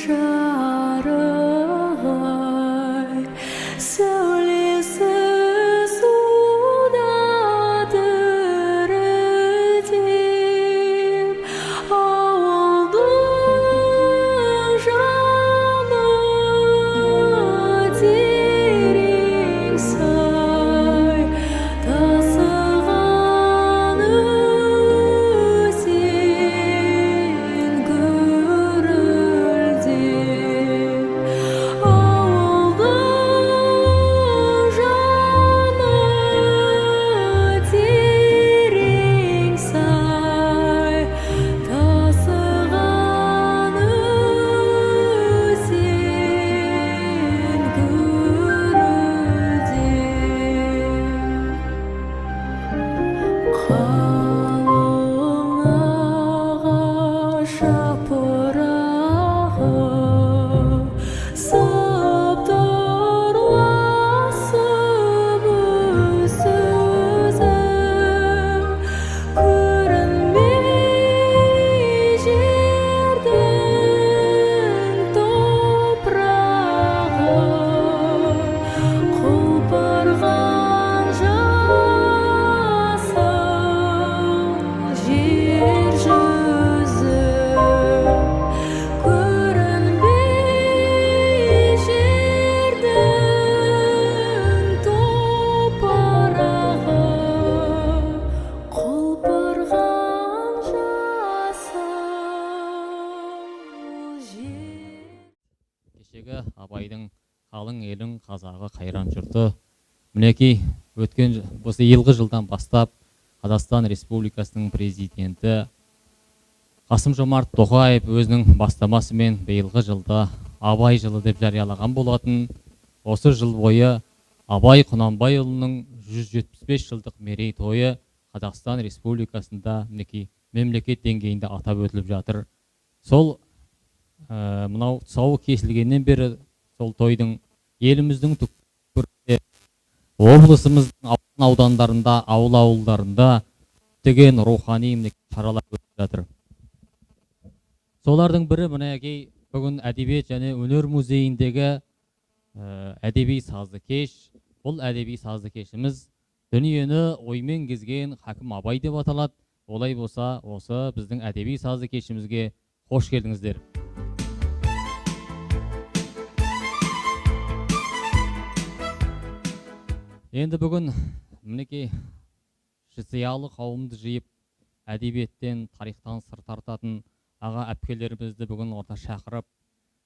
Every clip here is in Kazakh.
жарай, сәулесі суда дірілдеп, ауылдың жаны терең сай, тасыған өзен гүрілдеп, ауылдың жаны терең сай, тасыған өзен гүрілдеп. Қалың ағаш жапырағы сыбдырласып үнсізім, көрінбей жердің топырағы, құлпырған жасыл жер жүзі, көрінбей жердің топырағы, құлпырған жасыл жер. Кешегі Абайдың қалың елің қазағы қайран жұрты. Мінекей өткен осы елгі жылдан бастап Қазақстан Республикасының президенті Қасым-Жомарт Тоқаев өзінің бастамасымен биылғы жылда Абай жылы деп жариялаған болатын. Осы жыл бойы Абай Құнанбайұлының 175 жылдық мерейтойы Қазақстан Республикасында мінекей мемлекет деңгейінде атап өтіліп жатыр. Сол мынау тұсауы кесілгеннен бері сол тойдың еліміздің түкпірінде, облысымыздың аудандарында, ауылдарында деген рухани шаралар өтіп жатыр. Солардың бірі мінекей бүгін әдебиет және өнер музейіндегі әдеби сазды кеш. Бұл әдеби сазды кешіміз дүниені оймен кезген хакім Абай деп аталады. Олай болса, осы біздің әдеби сазды кешімізге қош келдіңіздер. Енді бүгін мінекей зиялы қауымды жиып, әдебиеттен, тарихтан сыр тартатын аға әпкелерімізді бүгін орта шақырып,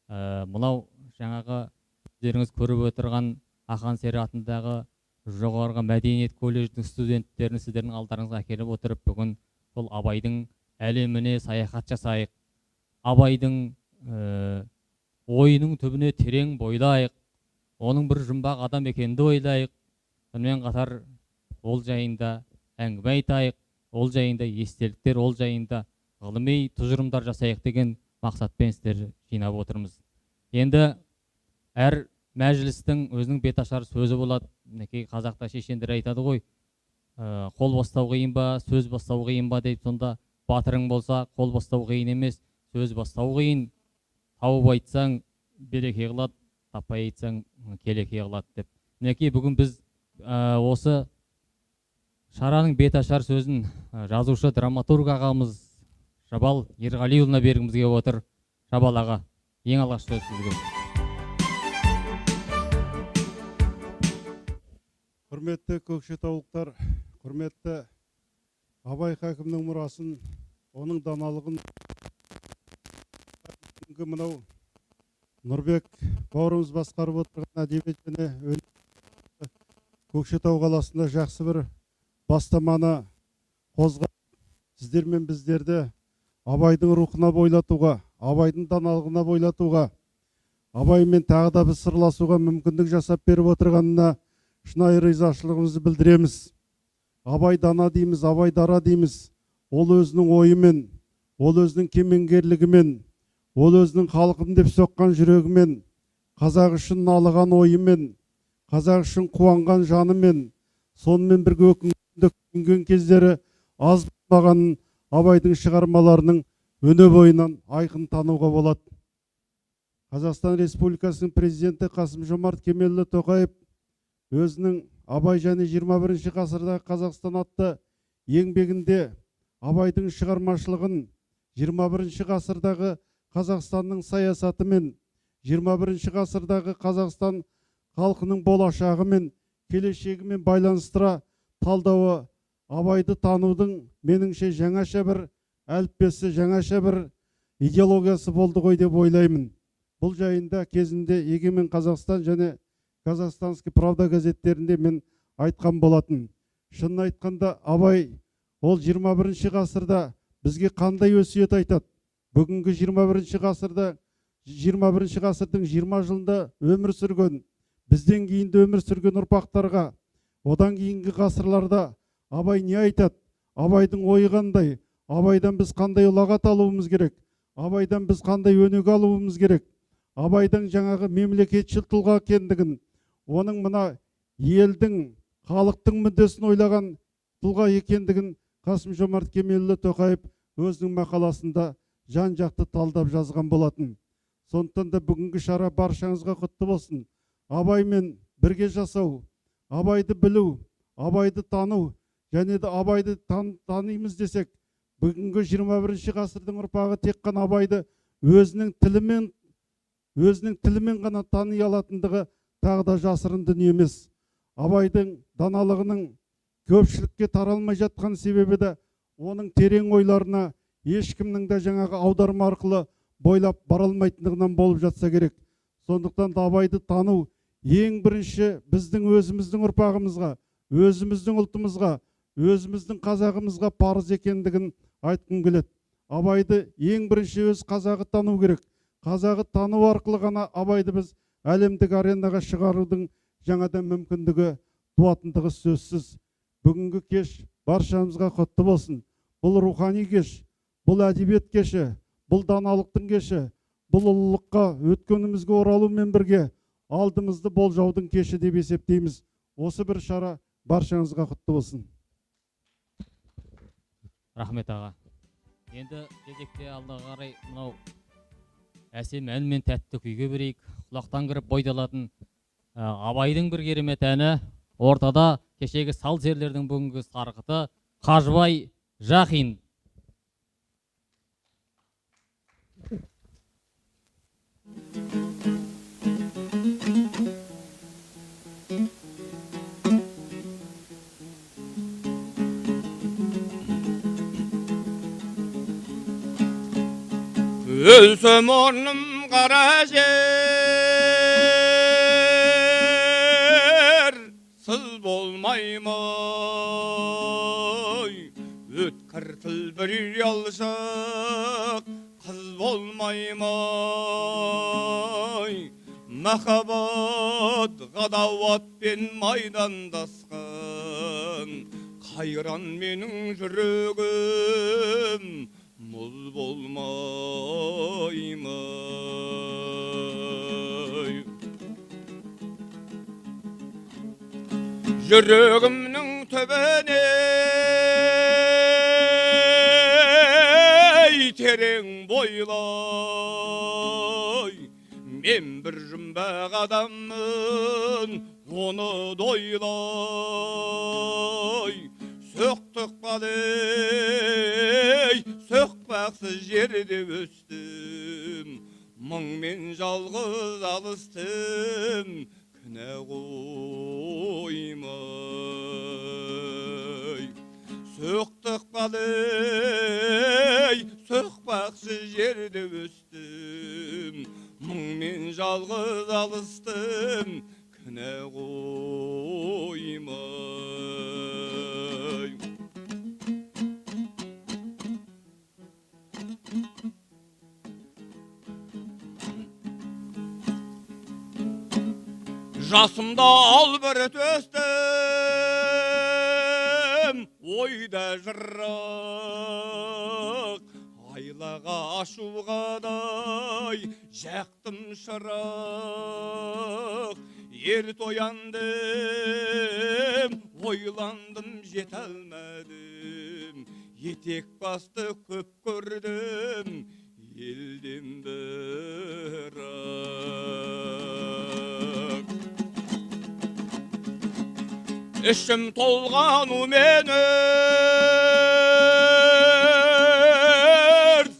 мынау жаңағы өздеріңіз көріп отырған Ақан Сері атындағы жоғарғы мәдениет колледжінің студенттерін сіздердің алдарыңызға әкеліп отырып, бүгін бұл Абайдың әлеміне саяхат жасайық, Абайдың ойының түбіне терең бойлайық, оның бір жұмбақ адам екенді ойлайық, сонымен қатар ол жайында әңгіме айтайық, ол жайында естеліктер, ол жайында ғылыми тұжырымдар жасайық деген мақсатпен сіздер жинап отырмыз. Енді әр мәжілістің өзінің беташар сөзі болады. Мінекей қазақта шешендер айтады ғой, қол бастау қиын ба, сөз бастау қиын ба деп. Сонда батырың болса, қол бастау қиын емес, сөз бастау қиын. Тауып айтсаң береке қылады, таппай айтсаң келеке қылады деп. Мінекей бүгін біз осы шараның беташар сөзін жазушы драматург ағамыз Жабал Ерғалиұлына бергіміз келіп отыр. Жабал аға, ең алғаш сөз сізге. Құрметті көкшетаулықтар, құрметті Абай хакімнің мұрасын, оның даналығын мынау Нұрбек бауырымыз басқарып отырған әдебиет және Көкшетау қаласында жақсы бір бастаманы қозғап, сіздер мен біздерді Абайдың рухына бойлатуға, Абайдың даналығына бойлатуға, Абаймен тағы да біз сырласуға мүмкіндік жасап беріп отырғанына шынайы ризашылығымызды білдіреміз. Абай дана дейміз, Абай дара дейміз. Ол өзінің ойымен, ол өзінің кемеңгерлігімен, ол өзінің халқым деп соққан жүрегімен, қазақ үшін налыған ойымен, қазақ үшін қуанған жанымен, сонымен бірге өкінген кездері аз болмағанын Абайдың шығармаларының өне бойынан айқын тануға болады. Қазақстан Республикасының президенті Қасым-Жомарт Кемелұлы Тоқаев өзінің Абай және 21 ғасырдағы Қазақстан атты еңбегінде Абайдың шығармашылығын 21 ғасырдағы Қазақстанның саясаты мен 21 ғасырдағы Қазақстан халқының болашағы мен келешегімен байланыстыра талдауы Абайды танудың меніңше жаңаша бір әліппесі, жаңаша бір идеологиясы болды ғой деп ойлаймын. Бұл жайында кезінде Егемен Қазақстан және Казахстанский Правда газеттерінде мен айтқан болатын. Шынын айтқанда Абай ол 21 ғасырда бізге қандай өсиет айтады? Бүгінгі 21 ғасырда 21 ғасырдың 20 жылында өмір сүрген, бізден кейінді өмір сүрген ұрпақтарға, одан кейінгі ғасырларда Абай не айтады? Абайдың ойы қандай? Абайдан біз қандай ұлағат алуымыз керек? Абайдан біз қандай өнеге алуымыз керек? Абайдың жаңағы мемлекетшіл тұлға екендігін, оның мына елдің, халықтың мүддесін ойлаған тұлға екендігін Қасым-Жомарт Кемелұлы Тоқаев өзінің мақаласында жан-жақты талдап жазған болатын. Сондықтан да бүгінгі шара баршаңызға құтты болсын. Абаймен бірге жасау, Абайды білу, Абайды тану, және де Абайды танимыз десек, бүгінгі 21 ғасырдың ұрпағы тек қана Абайды өзінің тілімен ғана тани алатындығы тағы да жасырын дүние емес. Абайдың даналығының көпшілікке таралмай жатқан себебі де оның терең ойларына ешкімнің де жаңағы аударма арқылы бойлап бара алмайтындығынан болып жатса керек. Сондықтан да Абайды тану ең бірінші біздің өзіміздің ұрпағымызға, өзіміздің ұлтымызға, өзіміздің қазағымызға парыз екендігін айтқым келеді. Абайды ең бірінші өз қазағы тану керек. Қазағы тану арқылы ғана Абайды біз әлемдік аренаға шығарудың жаңадан мүмкіндігі туатындығы сөзсіз. Бүгінгі кеш баршамызға құтты болсын. Бұл рухани кеш, бұл әдебиет кеші, бұл даналықтың кеші, бұл ұлылыққа өткенімізге оралумен бірге алдымызды болжаудың кеші деп есептейміз. Осы бір шара баршаңызға құтты болсын. Рахмет аға. Енді кезекте алдағы қарай мынау әсем ән мен тәтті күйге берейік. Құлақтан кіріп бойды алатын Абайдың бір керемет әні, ортада кешегі сал зерлердің бүгінгі сарқыты Қажыбай Жақин. Өлсем орным қара жер, сыз болмаймай. Өткір тіл бір ұялшық, қыз болмаймай. Махаббат ғадауатпен майдандасқан, қайран менің жүрегім мұз болмаймай. Жүрегімнің төбіне терең бойлай, мен бір жұмбақ адаммын, оны дойлай. Сөқтік балей, сөкпақсыз жерде өстім, мұң мен жалғыз алыстым, кінә қоймай. Сөктік балей, сөкпақсыз жерде өстім, мұң мен жалғыз алыстым, кінә қоймай. Жасымда албырт өстім, ойда жырақ, айлаға ашуғадай жақтым шырақ. Ерт ояндым, ойландым, жете алмадым, етек басты көп көрдім, елден бірақ. ішім толғану мен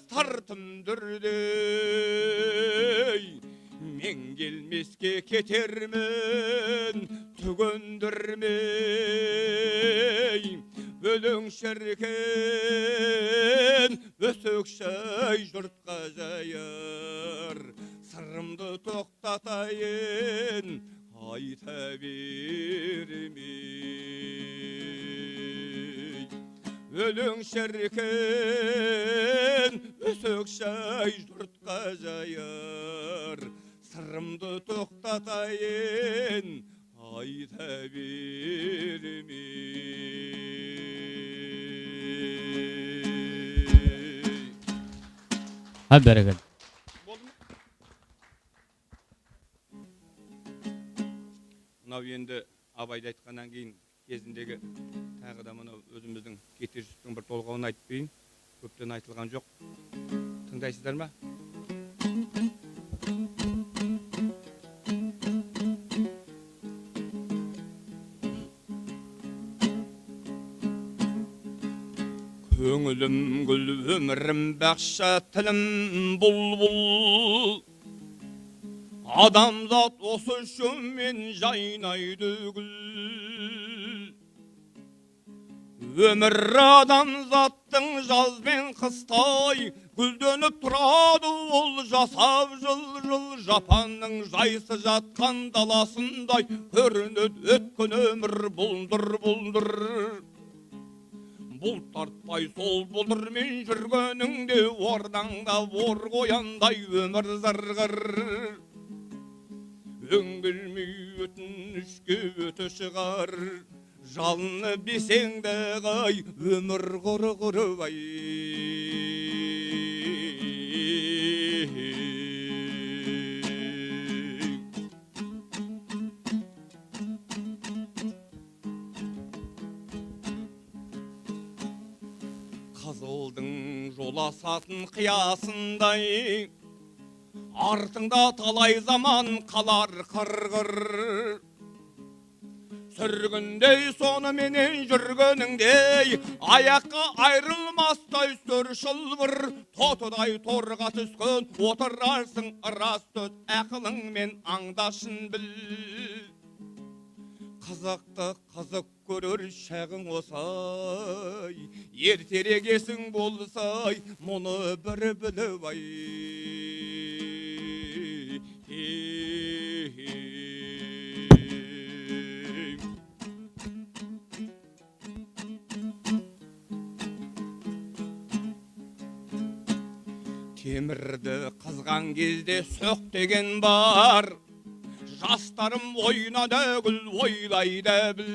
тартым дүрдей мен келмеске кетермін түгіндірмей өлең шіркен өсек шай жұртқа жайыр сырымды тоқтатайын айта бермей өлең шіркен өсек шай жұртқа жайыр сырымды тоқтатайын айта бермей бәрекелді. Мынау енді абайды айтқаннан кейін кезіндегі тағы да мынау өзіміздің Кете Жүсіптің бір толғауын айтып берейін. Көптен айтылған жоқ. Тыңдайсыздар ма? Көңілім гүл, өмірім бақша, тілім бұлбұл. Адамзат осы шөммен жайнайды гүл. Өмір адамзаттың жаз бен қыстай, гүлденіп тұрады ол жасап жыл-жыл. Жапанның жайсы жатқан даласындай, көрінеді өткен өмір бұлдыр-бұлдыр. Бұл тартпай сол бұлдырмен жүргеніңде, ордаңда ор қояндай өмір зырғыр. Өңгілмей өтінішке өті шығар, жалыны бесеңді ғай, өмір құры-құры бай. Қызылдың жоласатын қиясындай, артыңда талай заман қалар қырғыр. Сүргіндей соныменен жүргеніңдей, аяққа айрылмастай сөр шылбыр. Тотыдай торға түскен отырарсың ырас төт, ақылыңмен аңдашын біл. Қызықты қызық көрер шағың осай, ертерек есің болсай, мұны бір біліп ай. Темірді қызған кезде соқ деген бар, жастарым ойнады гүл ойлайды біл.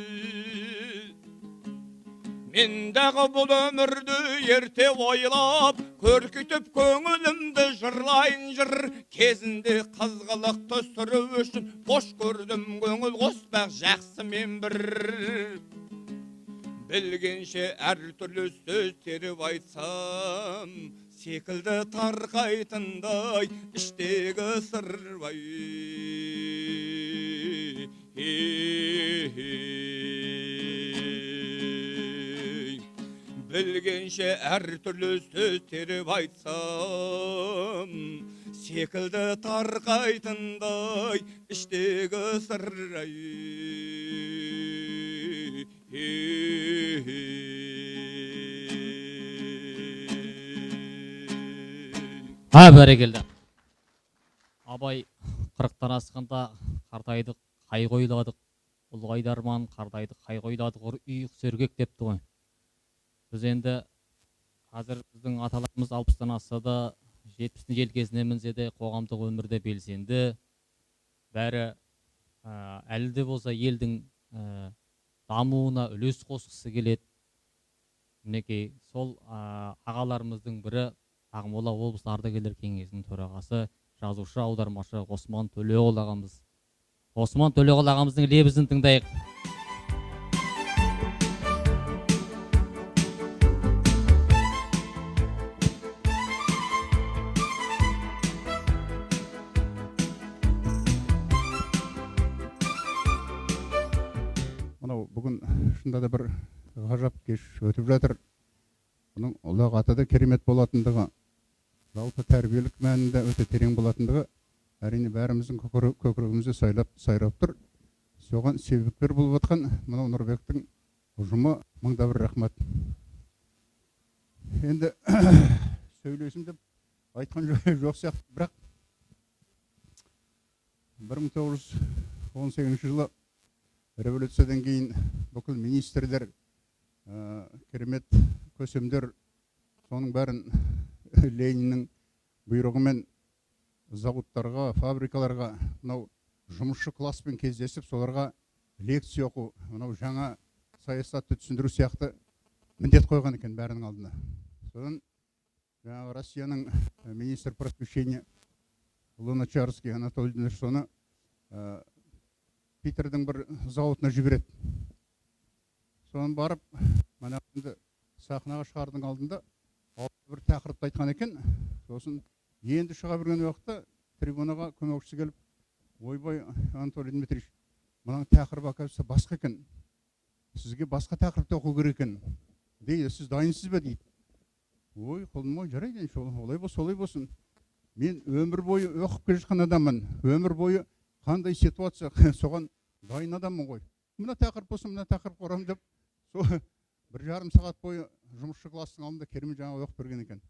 Мендағы бұл өмірді ерте ойлап, көркітіп көңілімді жырлайын жыр. Кезінде қызғылықты сүру үшін қош көрдім көңіл қоспақ жақсы мен бір. Білгенше әр түрлі сөз теріп айтсам, секілді тарқайтындай іштегі сырбай. Білгенше әр түрлі сөз теріп айтсам, секілді тарқайтындай іштегі сырай. Бәрекелді. Абай 40-тан асқанда қартайдық, қайғы ойладық, ұлғайды арман, қартайдық, қайғы ойладық, ұйық сөргек депті ғой. Біз енді қазір біздің аталарымыз 60-тан асса да, 70-ні желкесінемізде де, қоғамдық өмірде белсенді. Бәрі әлі де болса елдің дамуына үлес қосқысы келеді. Мінекей сол ағаларымыздың бірі Ақмола облысы ардагерлер кеңесінің төрағасы, жазушы, аудармашы Осман Төлеғұл ағамыз. Осман Төлеғұл ағамыздың лебізін тыңдайық. Мына мынау бүгін шынында да бір ғажап кеш өтіп жатыр. Бұның ұлағаты да керемет болатындығы, жалпы тәрбиелік мәнінде өте терең болатындығы әрине бәріміздің көкірегімізде сайрап тұр. Соған себепкер болып отқан мынау Нұрбектің ұжымы мыңда бір рахмат. Енді сөйлесім деп айтқан жоқ сияқты, бірақ 1918 жылы революциядан кейін бүкіл министрлер, керемет көсемдер, соның бәрін Лениннің бұйрығымен заводтарға, фабрикаларға мынау жұмысшы класспен кездесіп, соларға лекция оқу, мынау жаңа саясатты түсіндіру сияқты міндет қойған екен бәрінің алдына. Содан жаңағы Россияның министр просвещения Луначарский Анатолий Дмитриевич соны Питердің бір зауытына жібереді. Соны барып, мына сахнаға шығардың алдында бір тақырыпты айтқан екен. Сосын енді шыға берген уақытта трибунаға көмекшісі келіп, ойбай Анатолий Дмитриевич, мынаның тақырыбы оказывается басқа екен. Сізге басқа тақырыпты оқу керек екен дейді. Сіз дайынсыз ба дейді. Ой, құлым ой, жарайды, олай болсын. Мен өмір бойы оқып келе жатқан адаммын. Өмір бойы қандай ситуация соған дайын адаммын ғой. Мына тақырып болсын, мына тақырып қорамын деп, сол 1,5 сағат бойы жұмысшы кластың алдында керемет жаңа оқып берген екен.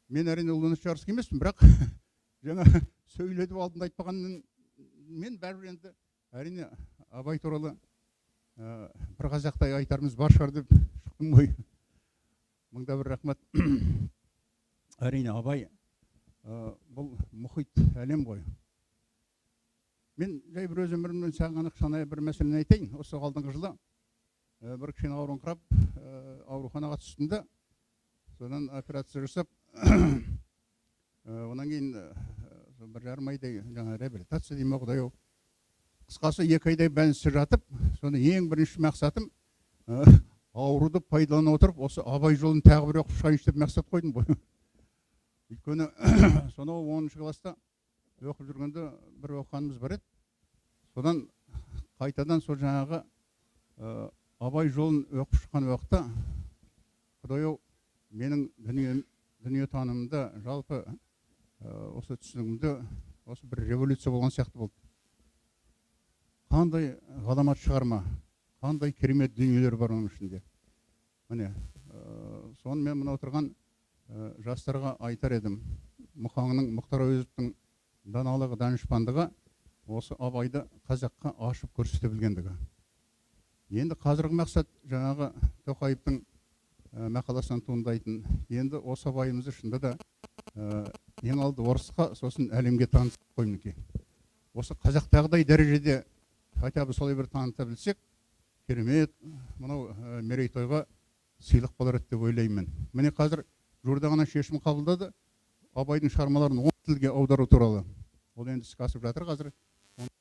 Мен әрине Луначарский емеспін, бірақ жаңа сөйлетіп алдында айтпағаннан мен бәрібір енді әрине Абай туралы бір қазақтай айтарымыз бар шығар деп шықтым ғой. Мыңда бір рахмат. Әрине Абай бұл мұхит әлем ғой. Мен жай бір өз өмірімнен сағанық шанай бір мәселені айтайын. Осы алдыңғы жылы бір кішкене ауырыңқырап ауруханаға түстім. Содан операция жасап, онан кейін 1,5 айдай жаңа реабилитация деймін Құдай-ау. Қысқасы 2 айдай бәлсіз жатып, соны ең бірінші мақсатым ауруды пайдалана отырып, осы Абай жолын тағы бір оқып шығайыншы деп мақсат қойдым ғой. Өйткені сонау 10-шы класста оқып жүргенде бір оқығанымыз бар еді. Содан қайтадан сол жаңағы Абай жолын оқып шыққан уақытта Құдай-ау менің дүние танымымда жалпы осы түсінігімде осы бір революция болған сияқты болды. Қандай ғаламат шығарма, қандай керемет дүниелер бар оның ішінде. Міне, соны мен мына отырған жастарға айтар едім. Мұхаңның, Мұхтар Әуезовтің даналығы, данышпандығы осы Абайды қазаққа ашып көрсете білгендігі. Енді қазіргі мақсат жаңағы Тоқаевтың мақаласынан туындайтын. Енді осы Абайымызды шында да ең алды орысқа, сосын әлемге танытып қоймынеке. Осы қазақтағыдай дәрежеде хотя бы солай бір таныта білсек, керемет мынау мерейтойға сыйлық болар еді деп ойлаймын. Міне қазір жуырда ғана шешім қабылдады Абайдың шығармаларын 10 тілге аудару туралы. Ол енді іске асып жатыр қазір.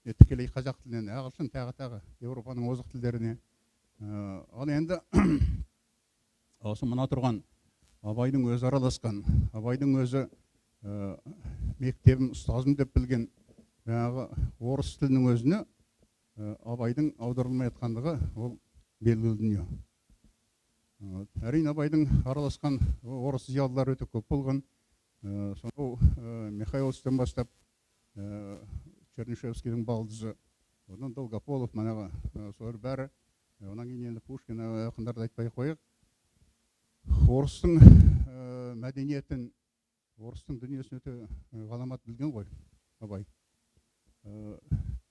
Тікелей қазақ тілінен ағылшын, тағы Еуропаның озық тілдеріне. Ал енді осы мына тұрған Абайдың өзі араласқан, Абайдың өзі мектебім, ұстазым деп білген жаңағы орыс тілінің өзіне Абайдың аударылмай жатқандығы ол белгілі дүние. Әрине Абайдың араласқан орыс зиялылары өте көп болған. Сонау Михайловтан бастап Чернышевскийдің балдызы, одан Долгополов, манағы солар бәрі, онан кейін енді Пушкин ақындарды айтпай қойық. Орыстың мәдениетін, орыстың дүниесін өте ғаламат білген ғой Абай.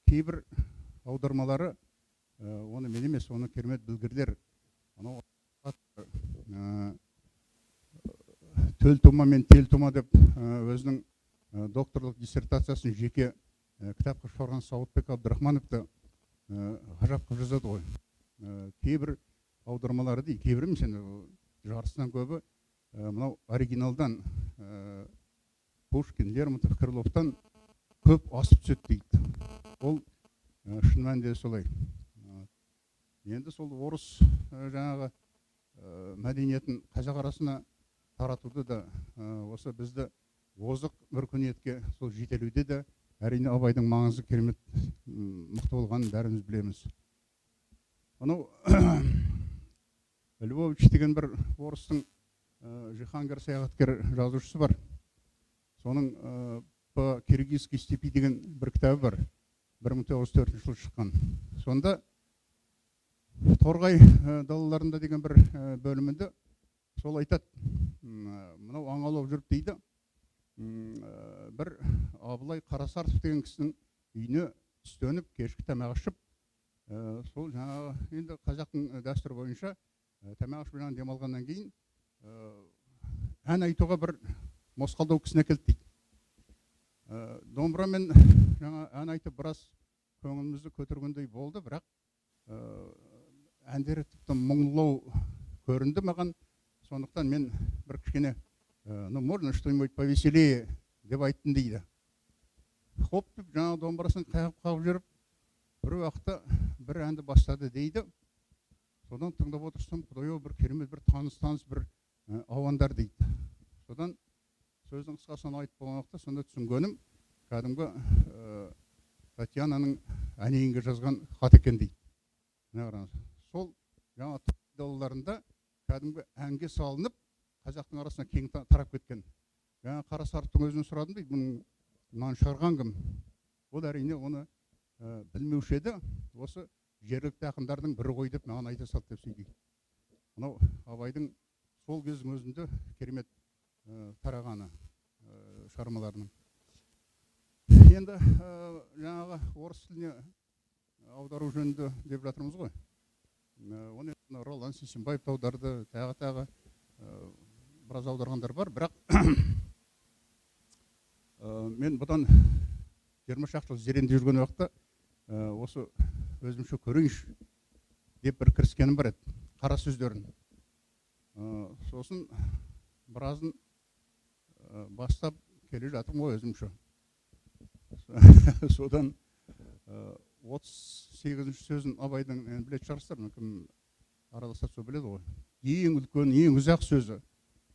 Кейбір аудармалары, оны мен емес, оны керемет білгірлер. Төл тума мен тел тума деп өзінің докторлық диссертациясын жеке кітапқа шығарған Сауытбек Абдрахмановты ғажап қып жазады ғой. Кейбір аудармалары дейді, кейбір емес, жарысынан көбі мынау оригиналдан Пушкин, Лермонтов, Крыловтан көп асып түседі дейді. Ол шын мәнінде солай. Енді сол орыс жаңағы мәдениетін қазақ арасына таратуды да осы бізді озық өркениетке сол жетелуде де әрине Абайдың маңызы керемет мықты болғанын бәріміз білеміз. анау Львович деген бір орыстың Жихангер саяхаткер жазушысы бар. Соның по киргизский степи деген бір кітабы бар. 1904 жылы шыққан. Сонда Торғай далаларында деген бір бөлімінде сол айтады. Мынау аң аулап жүріп дейді. Бір Абылай Қарасартов деген кісінің үйіне түстеніп, кешкі тамақ ішіп, сол жаңағы енді қазақтың дәстүрі бойынша тамақ ішіп жаңағы демалғаннан кейін ән айтуға бір мосқалдау кісіні әкелді дейді. Домбырамен жаңа ән айтып біраз көңілімізді көтергендей болды, бірақ әндері тіпті мұңлау көрінді маған. Сондықтан мен бір кішкене ну можно что-нибудь повеселее деп айттым дейді. Хоп деп жаңа домбырасын қағып жүріп, бір уақытта бір әнді бастады дейді. Содан тыңдап отырсам, құдай-ау бір керемет, бір таныс бір ауандар дейді. Содан сөздің қысқасын айтып болған уақытта сонда түсінгенім, кәдімгі Татьянаның әнейінге жазған хат екен дейді. Сол жаңа далаларында кәдімгі әнге салынып, қазақтың арасына кең тарап кеткен. Жаңа Қарасартовтың өзінен сұрадым дейді, мұнан шығарған кім? Ол әрине оны білмеуші еді, осы жергілікті ақындардың бірі ғой деп маған айта салды деп сөйлейді. Мынау Абайдың сол кездің өзінде керемет тарағаны шығармаларының. Енді жаңағы орыс тіліне аудару жөнінде деп жатырмыз ғой. Оны Ролан Сейсенбаев аударды, тағы біраз аударғандар бар, бірақ мен бұдан 20 шақты жыл зеренде жүрген уақытта осы өзімше көрейінші деп бір кіріскенім бар еді, қара сөздерін. Сосын біразын бастап келе жатырмын ғой өзімше. Содан 38-ші сөзін Абайдың білетін шығарсыздар, мүмкін араласа сол біледі ғой. Ең үлкен, ең ұзақ сөзі,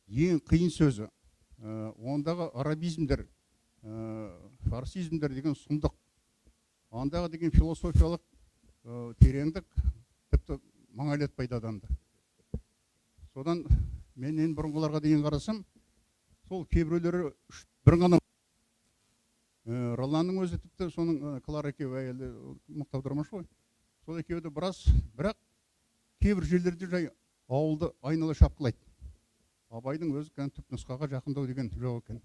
ең қиын сөзі, ондағы арабизмдер, фарсизмдер деген сұмдық, ондағы деген философиялық тереңдік тіпті маңайлатпайды адамды. Содан мен ең бұрынғыларға деген қарасам, сол кейбіреулері бір ғана Роланның өзі тіпті соның Клара екеуі әйелі мықты аудармашы ғой. Сол екеуі де біраз, бірақ кейбір жерлерде жай ауылды айнала шапқылайды. Абайдың өзі түп нұсқаға жақындау деген жоқ екен.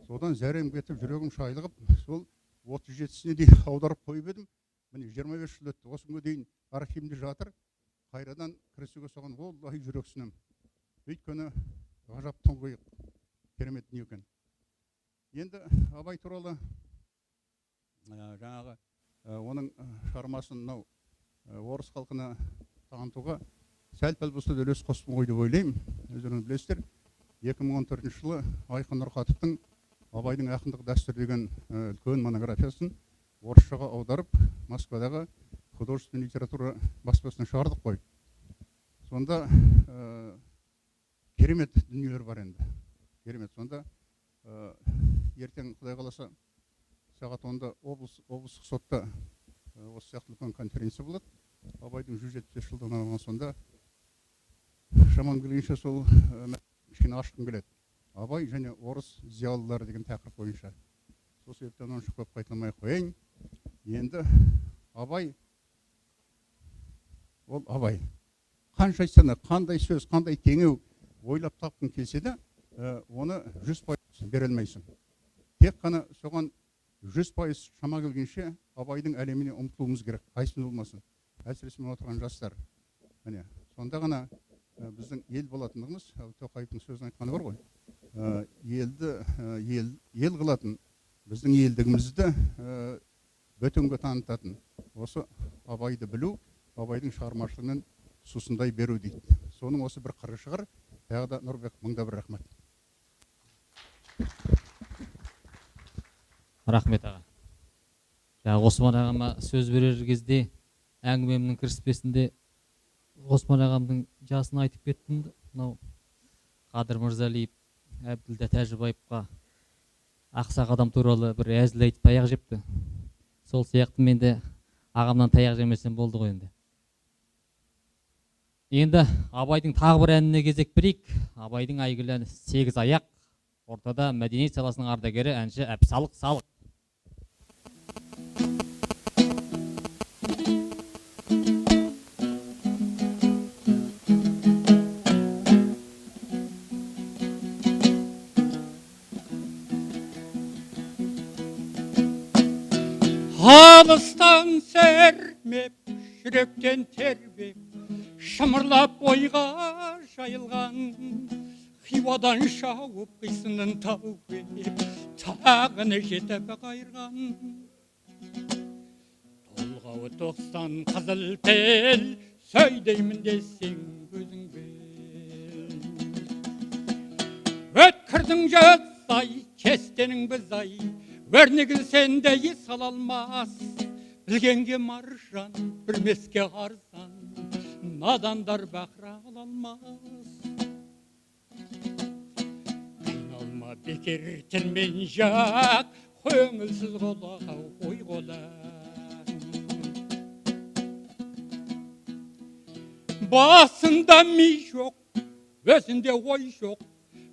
Содан зәрем кетіп, жүрегім шайлығып, сол 37-сіне дейін аударып қойып едім. Міне 25 жыл өтті. Осы күнге дейін архивімде жатыр. Қайрадан кірісуге соған оллахи жүрексінем. Өйткені ғажап тұңғиық керемет дүние екен. Енді Абай туралы жаңағы оның шығармасын мынау орыс халқына танытуға сәл-пәл болса да үлес қостым ғой деп ойлаймын. Өздеріңіз білесіздер, 2014 жылы Айқын Нұрқатовтың Абайдың ақындық дәстүр деген үлкен монографиясын орысшаға аударып, Москвадағы художественная литература баспасына шығардық қой. Сонда керемет дүниелер бар енді. Керемет. Сонда ертең Құдай қаласа сағат 10-да облыстық сотта осы сияқты үлкен конференция болады. Абайдың 175 жылдығына арналған. Сонда шамам келгенше сол кішкене ашқым келеді. Абай және орыс зиялылары деген тақырып бойынша. Сол себептен онша көп қайталамай қояйын. Енді Абай, ол Абай. Қанша айтсана, қандай сөз, қандай теңеу ойлап тапқың келсе де, оны 100% бере алмайсың. Тек қана соған 100% шама келгенше Абайдың әлеміне ұмтылуымыз керек. Қайсымыз болмасын. Әсіресе мына отырған жастар. Міне, сонда ғана біздің ел болатындығымыз, Тоқаевтың сөзін айтқаны бар ғой. Елді ел қылатын, біздің елдігімізді бөтенге танытатын. Осы Абайды білу, Абайдың шығармашылығынан сусындай беру дейді. Соның осы бір қыры шығар. Тағы да Нұрбек, мыңда бір рахмет. Рахмет аға. Жаңа Осман ағама сөз берер кезде әңгімемнің кіріспесінде Осман ағамның жасын айтып кеттім. Мынау Қадыр Мырзалиев Әбділда Тәжібаевқа ақсақ адам туралы бір әзіл айтып таяқ жепті. Сол сияқты мен де ағамнан таяқ жемесем болды ғой енді. Енді Абайдың тағы бір әніне кезек берейік. Абайдың әйгілі әні «Сегіз аяқ». Ортада мәдениет саласының ардагері әнші Әбсалық Салық. Алыстан сермеп, жүректен тербеп, шымырлап ойға жайылған, хиуадан шауып қисынын тауып, тағыны жетіп қайырған. Толғауы 90 қызыл тел, сөйдеймін десең өзің бел. Өткірдің жазай, кестенің бізай, өрнегіл сенде ес ала алмас, білгенге маржан, білмеске арзан, надандар бақыра ала алмас. Қиналма бекер тілмен жақ, көңілсіз қолға ой қолан. Басында ми жоқ, өзінде ой жоқ,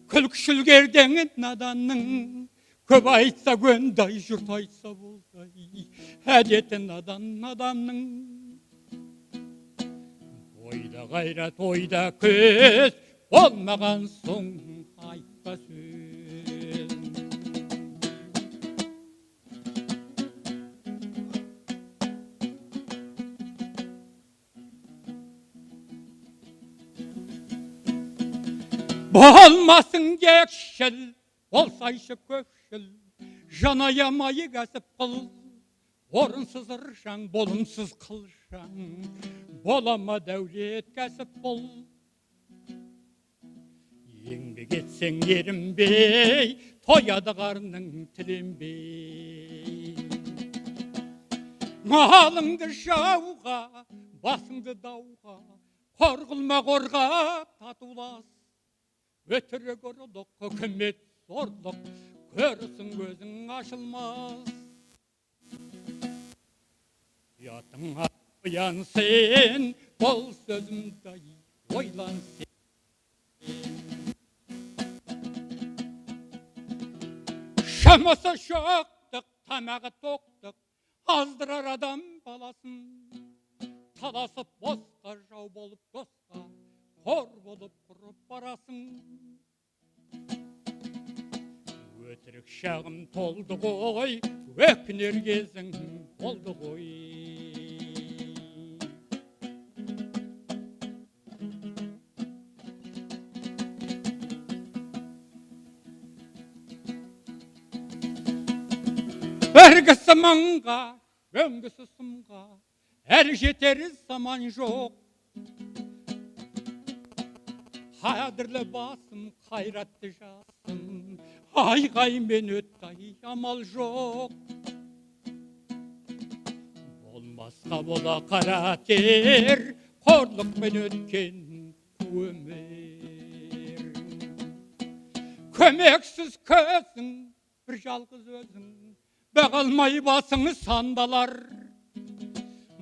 күлкішіл кердеңін наданның. Көп айтса гөндай, жұрт айтса болдай, әдеті надан адамның. Ойда қайрат, ойда көз, болмаған соң айтпа сөз. Болмасын кекшіл, болсайшы көкшіл, жан аямайы кәсіп қыл, орынсыз ыржаң, болымсыз қылжаң, болама дәулет кәсіп бұл. Еңбек етсең ерінбей, тояды қарның тіленбей. Малыңды жауға, басыңды дауға, қор қылма қорғап татулас. Өтірік ұрылық, үкімет зорлық, көрісің көзің ашылмас. Ұятыңа ұян сен, бұл сөзімді ойлан сен. Шамасы шоқтық, тамағы тоқтық, аздырар адам баласын. Таласып босқа, жау болып досқа, қор болып құрып барасың. Өтірік шағым толды ғой, өкінер кезің болды ғой. Өргісі мыңға, өңгісі сымға, әр жетері заман жоқ. Қадірлі басым, қайратты жасым, айғаймен өттай амал жоқ. Болмасқа бола қара тер, қорлықпен өткен өмір. Көмексіз көзің, бір жалғыз өзің, бағалмай басыңы сандалар.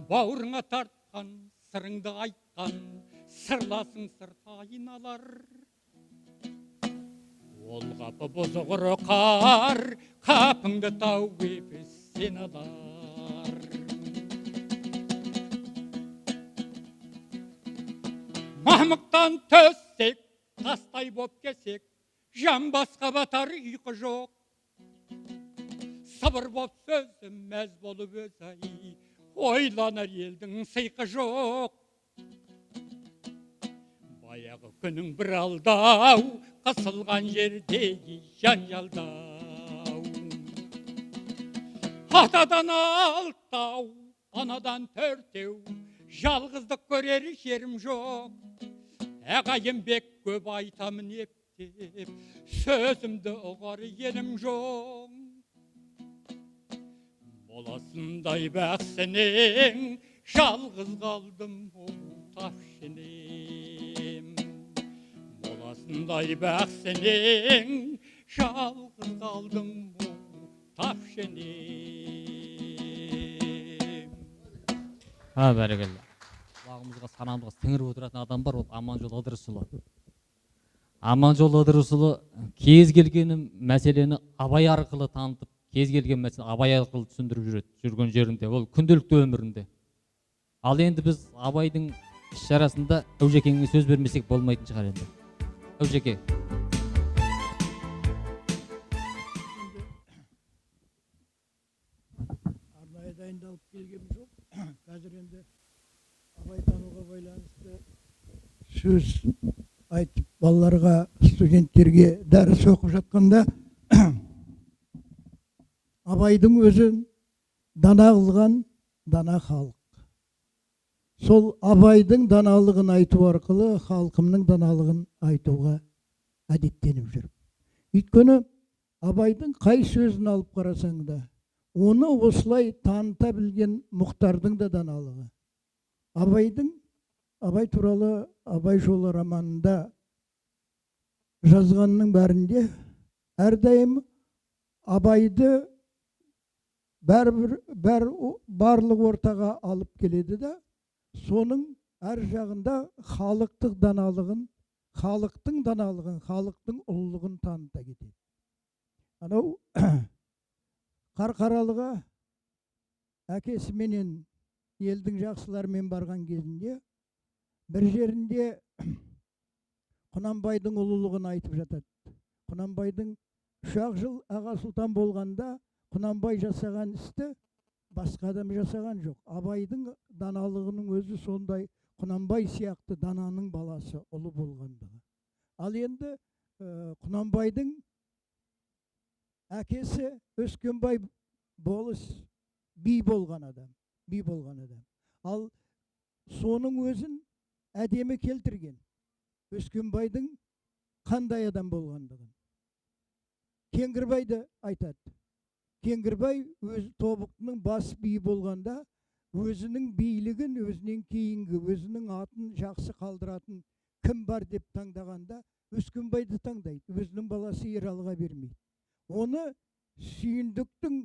Бауырыңа тартқан, сырыңды айтқан, сырласың сырта айналар. Ол қапы бұзығыры қар, қапыңды тауып сен алар. Мамықтан төссек, тастай боп кесек, жан басқа батар ұйқы жоқ. Сабыр боп сөзім, мәз болып өзай, ойланар елдің сыйқы жоқ. Баяғы күнің бір алдау, қысылған жердегі жанжалдау. Атадан алтау, анадан төртеу, жалғыздық көрер жерім жоқ. Ағайын бек көп айтамын ептеп, сөзімді ұғар елім жоқ. Боласындай бәқсінен, жалғыз қалдым тапшынем. Боласындай бәқсінен, жалғыз қалдым тапшынем. Бәрекелді. Құлағымызға санамызға сіңіріп отыратын адам бар, ол Аманжол Ыдырысұлы. Аманжол Ыдырысұлы кез келген мәселені абай арқылы танытып, кез келген мәселе абай арқылы түсіндіріп жүреді жүрген жерінде, ол күнделікті өмірінде. Ал енді біз абайдың іс шарасында Әужекеңе сөз бермесек болмайтын шығар енді. Әужеке. Арнайы дайындалып келгенім жоқ. Қазір енді абай тануға байланысты сөз айтып балаларға, студенттерге дәріс оқып жатқанда абайдың өзін дана қылған дана халық. Сол абайдың даналығын айту арқылы халқымның даналығын айтуға әдеттеніп жүр. Өйткені абайдың қай сөзін алып қарасаң да, оны осылай таныта білген Мұхтардың да даналығы. Абай туралы Абай жолы романында жазғанның бәрінде әрдайым абайды барлық ортаға алып келеді да, соның әр жағында халықтың даналығын, халықтың ұлылығын таныта кетеді. Анау Қарқаралыға әкесіменен елдің жақсыларымен барған кезінде бір жерінде Құнанбайдың ұлылығын айтып жатады. Құнанбайдың 3 жыл аға сұлтан болғанда Құнанбай жасаған істі басқа адам жасаған жоқ. Абайдың даналығының өзі сондай, Құнанбай сияқты дананың баласы ұлы болғандығы. Ал енді Құнанбайдың әкесі Өскенбай болыс би болған адам. Ал соның өзін әдемі келтірген. Өскенбайдың қандай адам болғандығын. Кеңгірбайды айтады. Кеңгірбай өз тобықтының бас биі болғанда, өзінің билігін өзінен кейінгі, өзінің атын жақсы қалдыратын кім бар деп таңдағанда, Өскенбайды таңдайды. Өзінің баласы Ералыға бермейді. Оны Сүйіндіктің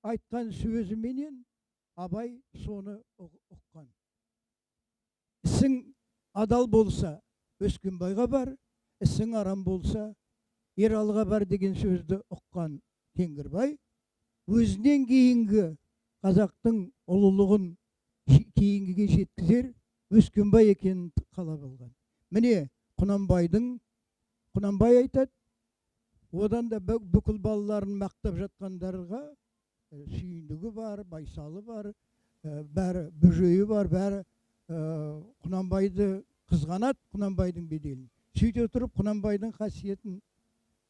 айтқан сөзіменен Абай соны ұққан. Ісің адал болса, Өскенбайға бар, ісің арам болса, Ералыға бар деген сөзді ұққан Кеңгірбай, өзінен кейінгі қазақтың ұлылығын кейінгіге жеткізер Өскенбай екенін қалап алған. Міне Құнанбай айтады, одан да бүкіл балаларын мақтап жатқандарға Сүйіндігі бар, Байсалы бар, бәрі Бөжейі бар, бәрі Құнанбайды қызғанады, Құнанбайдың беделін. Сөйте тұрып Құнанбайдың қасиетін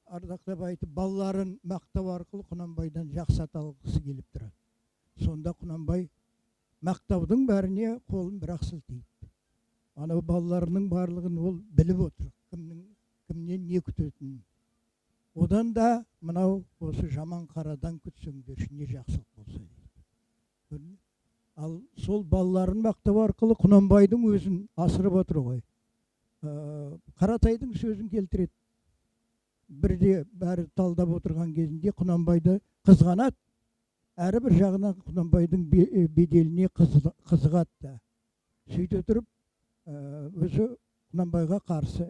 ардақтап айтып, балаларын мақтау арқылы Құнанбайдан жақсы ат алғысы келіп тұрады. Сонда Құнанбай мақтаудың бәріне қолын бірақ сілтейді. Анау балаларының барлығын ол біліп отыр, кімнен не күтетінін. Одан да мынау осы жаман қарадан күтсеңдерші, не жақсылық болса дейді. Ал сол балаларын мақтау арқылы Құнанбайдың өзін асырып отыр ғой. Қаратайдың сөзін келтіреді. Бірде бәрі талдап отырған кезінде Құнанбайды қызғанады, әрі бір жағынан Құнанбайдың беделіне қызығады да. Сөйте тұрып, өзі Құнанбайға қарсы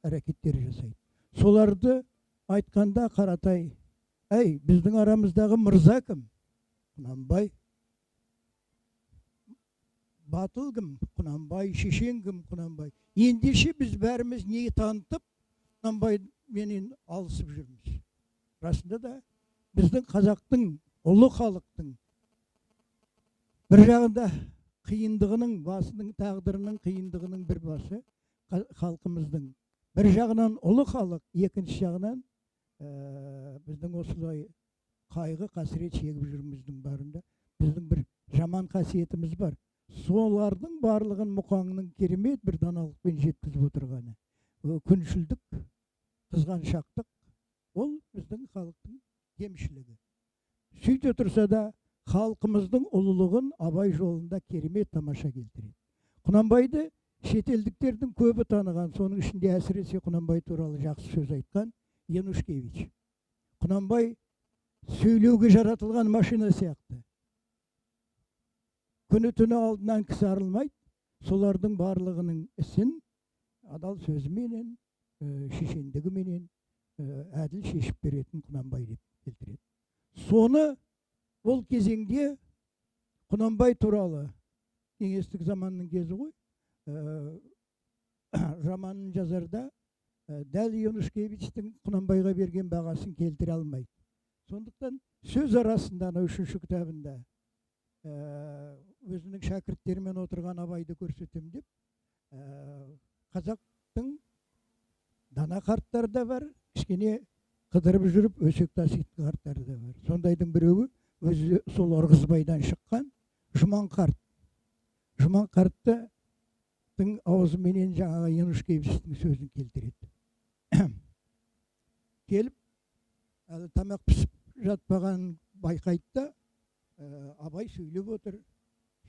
әрекеттер жасайды. Соларды айтқанда Қаратай, біздің арамыздағы мырза кім? Құнанбай. Батыл кім? Құнанбай. Шешен кім? Құнанбай. Ендеше біз бәріміз не танытып, Құнанбай менен алысып жүрміз. Расында да біздің қазақтың, ұлы халықтың бір жағында қиындығының, басының тағдырының қиындығының бір басы халқымыздың. Бір жағынан ұлы халық, екінші жағынан біздің осылай қайғы қасірет шегіп жүрміздің барында біздің бір жаман қасиетіміз бар. Солардың барлығын Мұқаңның керемет бір даналықпен жеткізіп отырғаны. Күншілдік, қызғаншақтық, ол біздің халықтың кемшілігі. Сөйте тұрса да халқымыздың ұлылығын Абай жолында керемет тамаша келтіреді. Құнанбайды шетелдіктердің көбі таныған, соның ішінде әсіресе Құнанбай туралы жақсы сөз айтқан Янушкевич. Құнанбай сөйлеуге жаратылған машина сияқты. Күні түні алдынан кісі арылмайды, солардың барлығының ісін адал сөзіменен, шешендігіменен әділ шешіп беретін Құнанбай деп келтіреді. Соны ол кезеңде Құнанбай туралы кеңестік заманның кезі ғой, романын жазарда дәл Янушкевичтің Құнанбайға берген бағасын келтіре алмайды. Сондықтан сөз арасында ана 3-ші кітабында өзінің шәкірттерімен отырған Абайды көрсетем деп, қазақтың дана қарттары да бар, кішкене қыдырып жүріп өсек таситын қарттары да бар. Сондайдың біреуі өзі сол Ырғызбайдан шыққан Жұман қарт. Жұман қарттың аузыменен жаңағы Янушкевичтің сөзін келтіреді. Келіп, әлі тамақ пісіп жатпаған байқайды да, Абай сөйлеп отыр.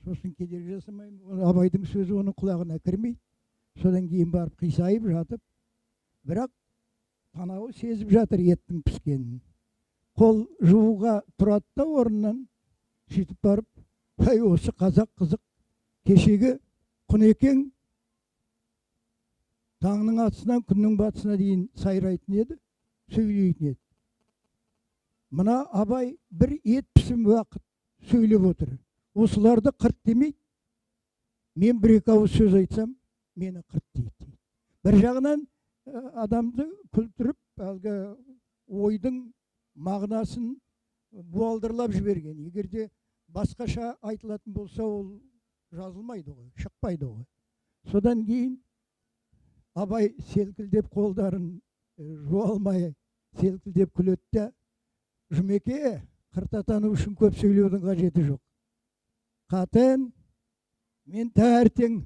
Сосын кедергі жасамаймын, Абайдың сөзі оның құлағына кірмейді. Содан кейін барып қисайып жатып, бірақ танауы сезіп жатыр еттің піскенін. Қол жууға тұрады да орнынан, сөйтіп барып, ай осы қазақ қызық, кешегі Құнекең таңның атысынан күннің батысына дейін сайрайтын еді, сөйлейтін еді. Мына Абай бір ет пісім уақыт сөйлеп отыр. Осыларды қырт демейді. Мен бір-екі ауыз сөз айтсам, мені қырт дейді. Бір жағынан адамды күлтіріп, әлгі ойдың мағынасын буалдырлап жіберген. Егерде басқаша айтылатын болса, ол жазылмайды ғой, шықпайды ғой. Содан кейін Абай селкілдеп қолдарын жуалмай селкілдеп күлетті. Жұмеке, қыртатану үшін көп сөйлеудің қажеті жоқ. Қатын, мен таңертең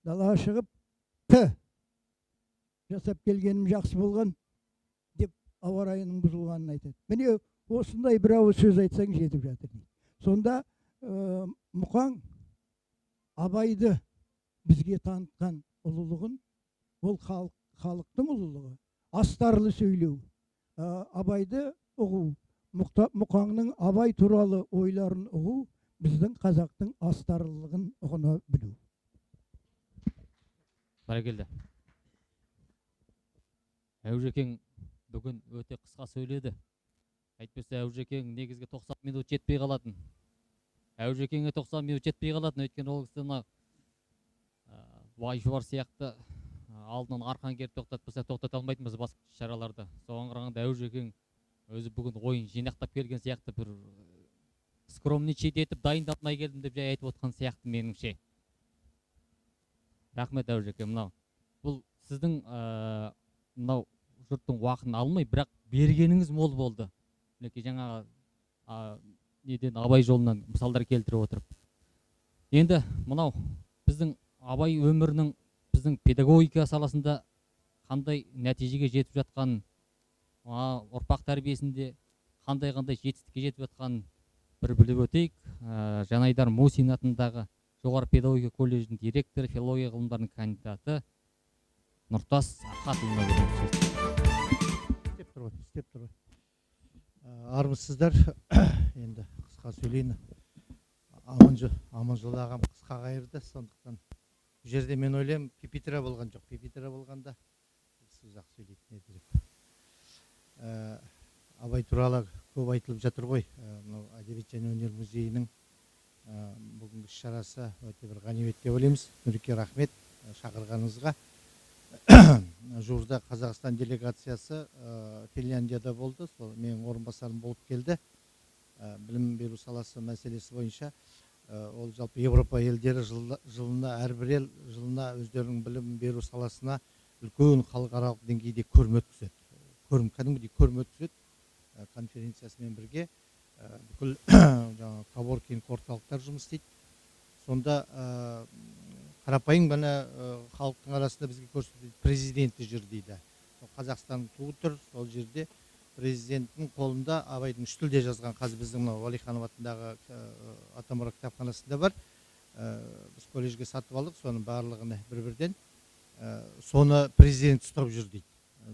далаға шығып, жасап келгенім жақсы болған деп ауа райының бұзылғанын айтады. Міне осындай бір ауыз сөз айтсаң жетіп жатыр дейді. Сонда Мұқаң Абайды бізге танытқан ұлылығын, ол халықтың ұлылығы, астарлы сөйлеу, Абайды ұғу, Мұқаңның Абай туралы ойларын ұғу, біздің қазақтың астарлылығын ұғына білу. Бәрекелді. Әужекең бүгін өте қысқа сөйледі. Әйтпесе Әужекең негізге 90 минут жетпей қалатын. Әужекеңе 90 минут жетпей қалатын, өйткені ол кісі Байшуар сияқты алдынан арқан керіп тоқтатпаса тоқтата алмайтынбыз басқа шараларды. Соған қарағанда Әужекең өзі бүгін ойын жинақтап келген сияқты, бір скромничать етіп дайындалмай келдім деп жай айтып отқан сияқты меніңше. Рахмет Әужекең. Бұл сіздің мынау жұрттың уақытын алмай, бірақ бергеніңіз мол болды. Мінекей жаңағы неден Абай жолынан мысалдар келтіріп отырып. Енді мынау біздің Абай өмірінің біздің педагогика саласында қандай нәтижеге жетіп жатқан, ұрпақ тәрбиесінде қандай жетістікке жетіп жатқан бір біліп өтейік. Жанайдар Мусин атындағы жоғары педагогика колледжінің директоры, филология ғылымдарының кандидаты Нұртас Архатұлына береміз. Істеп тұр. Армысыздар. Енді қысқа сөйлейін. Аманжол ағам қысқа қайырды, сондықтан бұл жерде мен ойлаймын, пепитра болған жоқ. Пепитра болғанда ұзақ сөйлейтін еді деп. Абай туралы көп айтылып жатыр ғой. Әдебиет және өнер музейінің бүгінгі шарасы өте бір ғанибет деп ойлаймыз. Нұреке, рахмет шақырғаныңызға. Жуырда Қазақстан делегациясы Финляндияда болды. Сол менің орынбасарым болып келді. Білім беру саласы мәселесі бойынша. Ол жалпы Европа елдері жылына әрбір ел жылына өздерінің білім беру саласына үлкен халықаралық деңгейде көрме өткізеді. Кәдімгідей көрме өткізеді. Конференциясымен бірге бүкіл коворкинг орталықтар жұмыс істейді. Сонда қарапайым ғана халықтың арасында бізге көрсетеді, президенті жүр дейді. Қазақстан туы тұр, сол жерде президенттің қолында Абайдың 3 тілде жазған, қазір біздің Уәлиханов атындағы Атамұра кітапханасында бар. Біз колледжге сатып алдық, соның барлығын бір-бірден. Соны президент ұстап жүр дейді.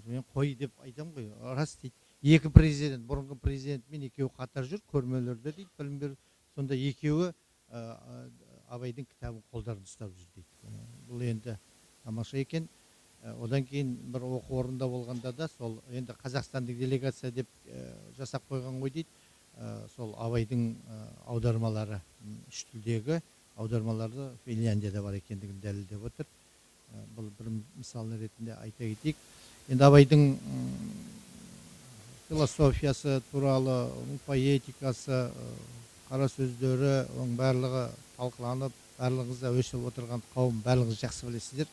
Мен қой деп айтам ғой, рас дейді. Екі президент, бұрынғы президентмен екеуі қатар жүр, көрмелерде дейді, білім беру. Сонда екеуі абайдың кітабын қолдарында ұстап жүр дейді. Бұл енді тамаша екен. Одан кейін бір оқу орнында болғанда да сол енді қазақстандық делегация деп жасап қойған ғой дейді. Сол абайдың аудармалары, үш тілдегі аудармаларды Финляндияда бар екендігін дәлелдеп отыр. Бұл бір мысал ретінде айта кетейік. Енді абайдың философиясы туралы, поэтикасы, қара сөздері, оның барлығы талқыланып, барлығыңыз да өшіп отырған қауым, барлығыңыз жақсы білесіздер.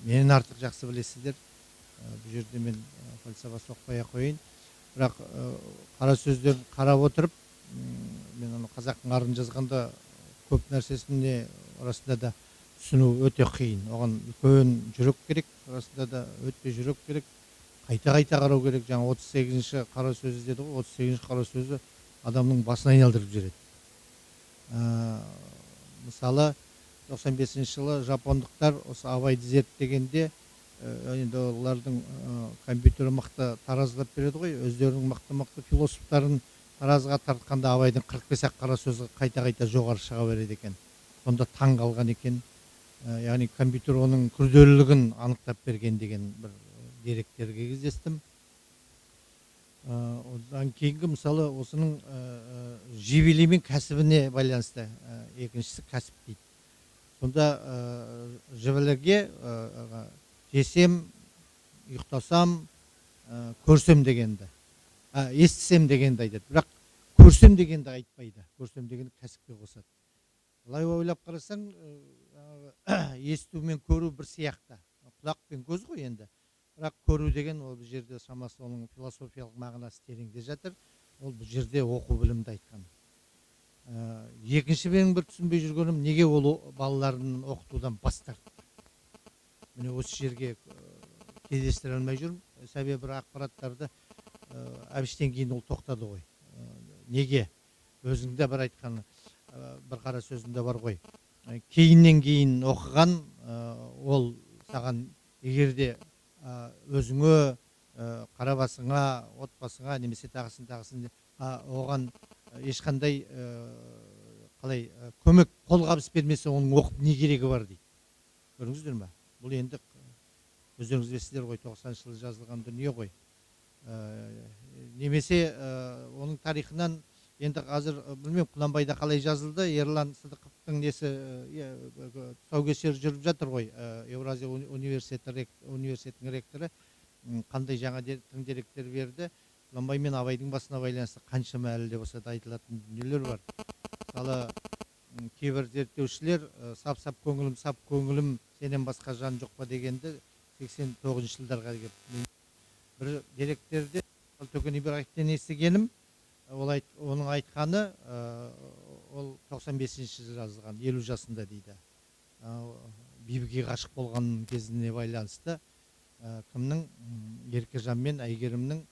Менен артық жақсы білесіздер. Бұл жерде мен фальсафа соқпай-ақ қояйын. Бірақ қара сөздерін қарап отырып, мен оны қазақтың арын жазғанда көп нәрсесіне арасында да түсіну өте қиын. Оған үлкен жүрек керек, арасында да өте жүрек керек. Қайта-қайта қарау керек. Жаңа 38-ші қара сөзі деді ғой, 38-ші қара сөзі адамның басын айналдырып жібереді. Мысалы, 95 жылы жапондықтар осы абайды зерттегенде, енді олардың компьютері мықты таразылап береді ғой, өздерінің мықты философтарын таразыға тартқанда абайдың 45-ақ қара сөзі қайта-қайта жоғары шыға береді екен. Сонда таң қалған екен. Яғни компьютер оның күрделілігін анықтап берген деген бір деректерге кездестім. Одан кейінгі мысалы осының жебелей мен кәсібіне байланысты, екіншісі кәсіп дейді. Сонда жебелерге жесем, ұйықтасам, көрсем дегенді, естісем дегенді айтады. Бірақ көрсем дегенді айтпайды. Көрсем дегенді кәсіпке қосады. Былай ойлап қарасаң, есту мен көру бір сияқты. Құлақ пен көз ғой енді. Бірақ көру деген ол бұл жерде шамасы оның философиялық мағынасы тереңде жатыр. Ол бұл жерде оқу білімді айтқан. Екінші менің бір түсінбей жүргенім, неге ол балаларын оқытудан бас тартты? Міне осы жерге кездестіре алмай жүрмін. Себебі бір ақпараттарды әбіштен кейін ол тоқтады ғой. Неге? Өзіңде бір айтқан бір қара сөзінде бар ғой. Кейіннен кейін оқыған ол саған егерде өзіңе, қарабасыңа, отбасыңа, немесе тағысын оған ешқандай қалай көмек қолғабыс бермесе, оның оқып не керегі бар дейді. Көрдіңіздер ме? Бұл енді өздеріңіз білесіздер ғой, 90 жылы жазылған дүние ғой. Немесе оның тарихынан енді қазір білмеймін, Құнанбайда қалай жазылды, Ерлан Сыдықовтың несі тұсаукесері жүріп жатыр ғой, Еуразия университетінің ректоры қандай жаңа тың деректер берді. Құнанбай мен Абайдың басына байланысты қаншама әлі де болса да айтылатын дүниелер бар. Мысалы, кейбір зерттеушілер сап көңілім сенен басқа жан жоқ па дегенді 89 жылдарға келіп. Бір деректерде Төкен Ибраевтен естігенім, оның айтқаны ол 95-ші жазылған, 50 жасында дейді. Бибіге ғашық болған кезіне байланысты кімнің Еркежан мен Әйгерімнің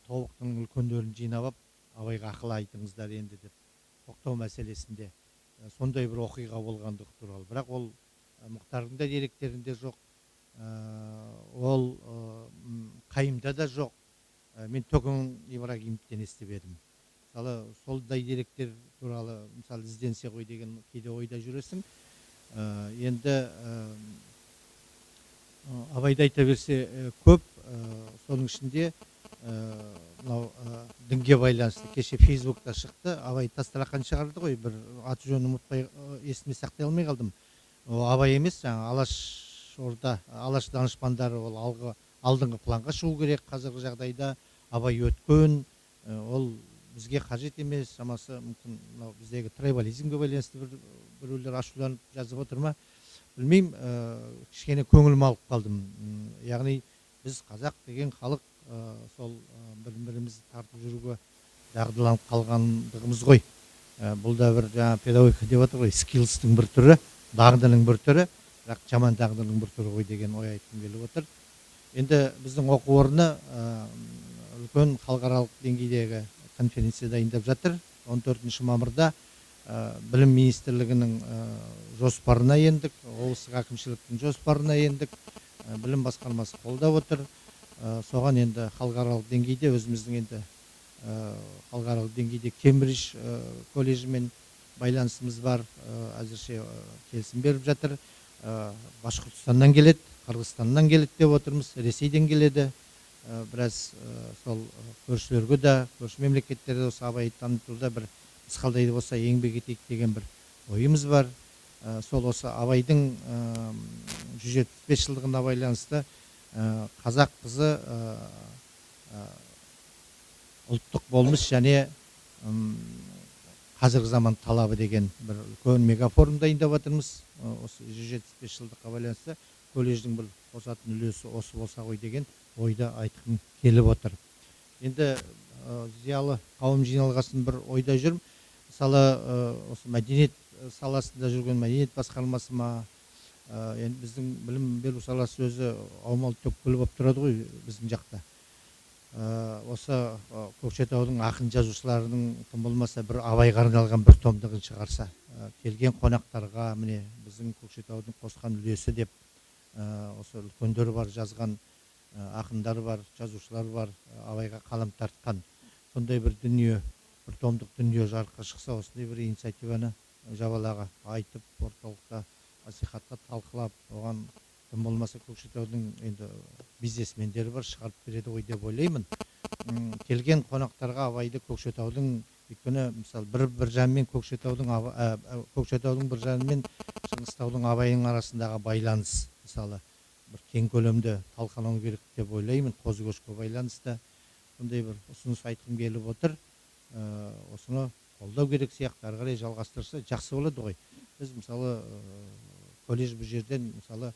тобықтың үлкендерін жинап Абайға ақыл айтыңыздар енді деп тоқтау мәселесінде сондай бір оқиға болғандығы туралы. Бірақ ол Мұхтардың да деректерінде жоқ, ол Қайымда да жоқ. Мен Төкен Ибрагимовтен естіп едім. Мысалы, солдай деректер туралы мысалы ізденсе ғой деген кейде ойда жүресің. Енді Абайды айта берсе көп, соның ішінде дінге байланысты кеше Фейсбукта шықты, Абай Тастархан шығарды ғой, бір аты жөнін ұмытпай есіме сақтай алмай қалдым. Абай емес, жаңа Алаш данышпандары ол алдыңғы планға шығу керек. Қазіргі жағдайда Абай өткен, ол бізге қажет емес, шамасы мүмкін біздегі трайбализмге байланысты біреулер ашуланып жазып отыр ма? Білмеймін, кішкене көңілім алып қалдым. Яғни біз қазақ деген халық сол бірімізді тартып жүруге дағдыланып қалғандығымыз ғой. Бұл да бір жаңа педагогика деп отыр ғой, скиллстың бір түрі, дағдының бір түрі, бірақ жаман дағдының бір түрі ғой деген ой айтқым келіп отыр. Енді біздің оқу орны үлкен халықаралық деңгейдегі конференция дайындап жатыр. 14 мамырда білім министрлігінің жоспарына ендік, облыстық әкімшіліктің жоспарына ендік, білім басқармасы қолдап отыр. Соған енді халықаралық деңгейде өзіміздің енді халықаралық деңгейде Кембридж колледжімен байланысымыз бар, әзірше келісім беріп жатыр. Башқұртстаннан келеді, Қырғызстаннан келеді деп отырмыз, Ресейден келеді. Біраз сол көршілерге де, көрші мемлекеттерде осы абайды танытуда бір мысқалдайды болса еңбек етейік деген бір ойымыз бар. Сол осы абайдың 175 жылдығына байланысты қазақ қызы ұлттық болмыс және қазіргі заман талабы деген бір үлкен мегафорум дайындап жатырмыз. Осы 175 жылдыққа байланысты колледждің бір қосатын үлесі осы болса ғой деген ойда айтқым келіп отыр. Енді зиялы қауым жиналғасын бір ойда жүрмін. Мысалы, осы мәдениет саласында жүрген мәдениет басқармасы ма, енді біздің білім беру саласы өзі аумалы төкпелі болып тұрады ғой біздің жақта. Осы Көкшетаудың ақын жазушыларының тым болмаса бір абайға арналған бір томдығын шығарса, келген қонақтарға міне біздің Көкшетаудың қосқан үлесі деп осы үлкендері бар, жазған ақындары бар, жазушылар бар, абайға қалам тартқан сондай бір дүние, бір томдық дүние жарыққа шықса, осындай бір инициативаны жабалаға айтып, орталықта насихатқа талқылап, оған тым болмаса Көкшетаудың енді бизнесмендері бар, шығарып береді ғой деп ойлаймын. Келген қонақтарға абайды Көкшетаудың, өйткені мысалы бір жанмен Көкшетаудың бір жанмен Шыңғыстаудың абайының арасындағы байланыс, мысалы бір кең көлемде талқылану керек деп ойлаймын, қозы көшке байланысты. Сондай бір ұсыныс айтқым келіп отыр. Осыны қолдау керек сияқты, ары қарай жалғастырса жақсы болады ғой. Біз мысалы колледж бұл жерден мысалы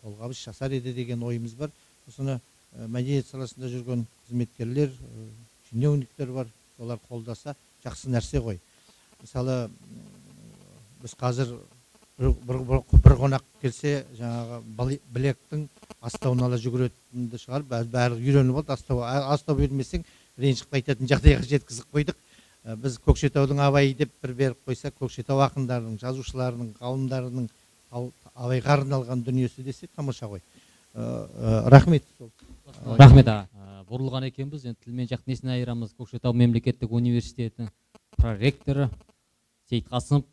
қолғабыс жасар еді деген ойымыз бар. Осыны мәдениет саласында жүрген қызметкерлер, шенеуніктер бар, олар қолдаса жақсы нәрсе ғой. Мысалы біз қазір бір қонақ келсе, жаңағы білектің астауын ала жүгіретінді шығар, бәрі үйреніп болды, астау бермесең ренжіп қайтатын жағдайға жеткізіп қойдық. Біз Көкшетаудың абайы деп бір беріп қойса, Көкшетау ақындарының, жазушыларының, ғалымдарының абайға арналған дүниесі десек тамаша ғой. Рахмет. Рахмет аға. Бұрылған екенбіз, енді тілмен жақ несіне айырамыз. Көкшетау мемлекеттік университетінің проректоры Сейітқасымов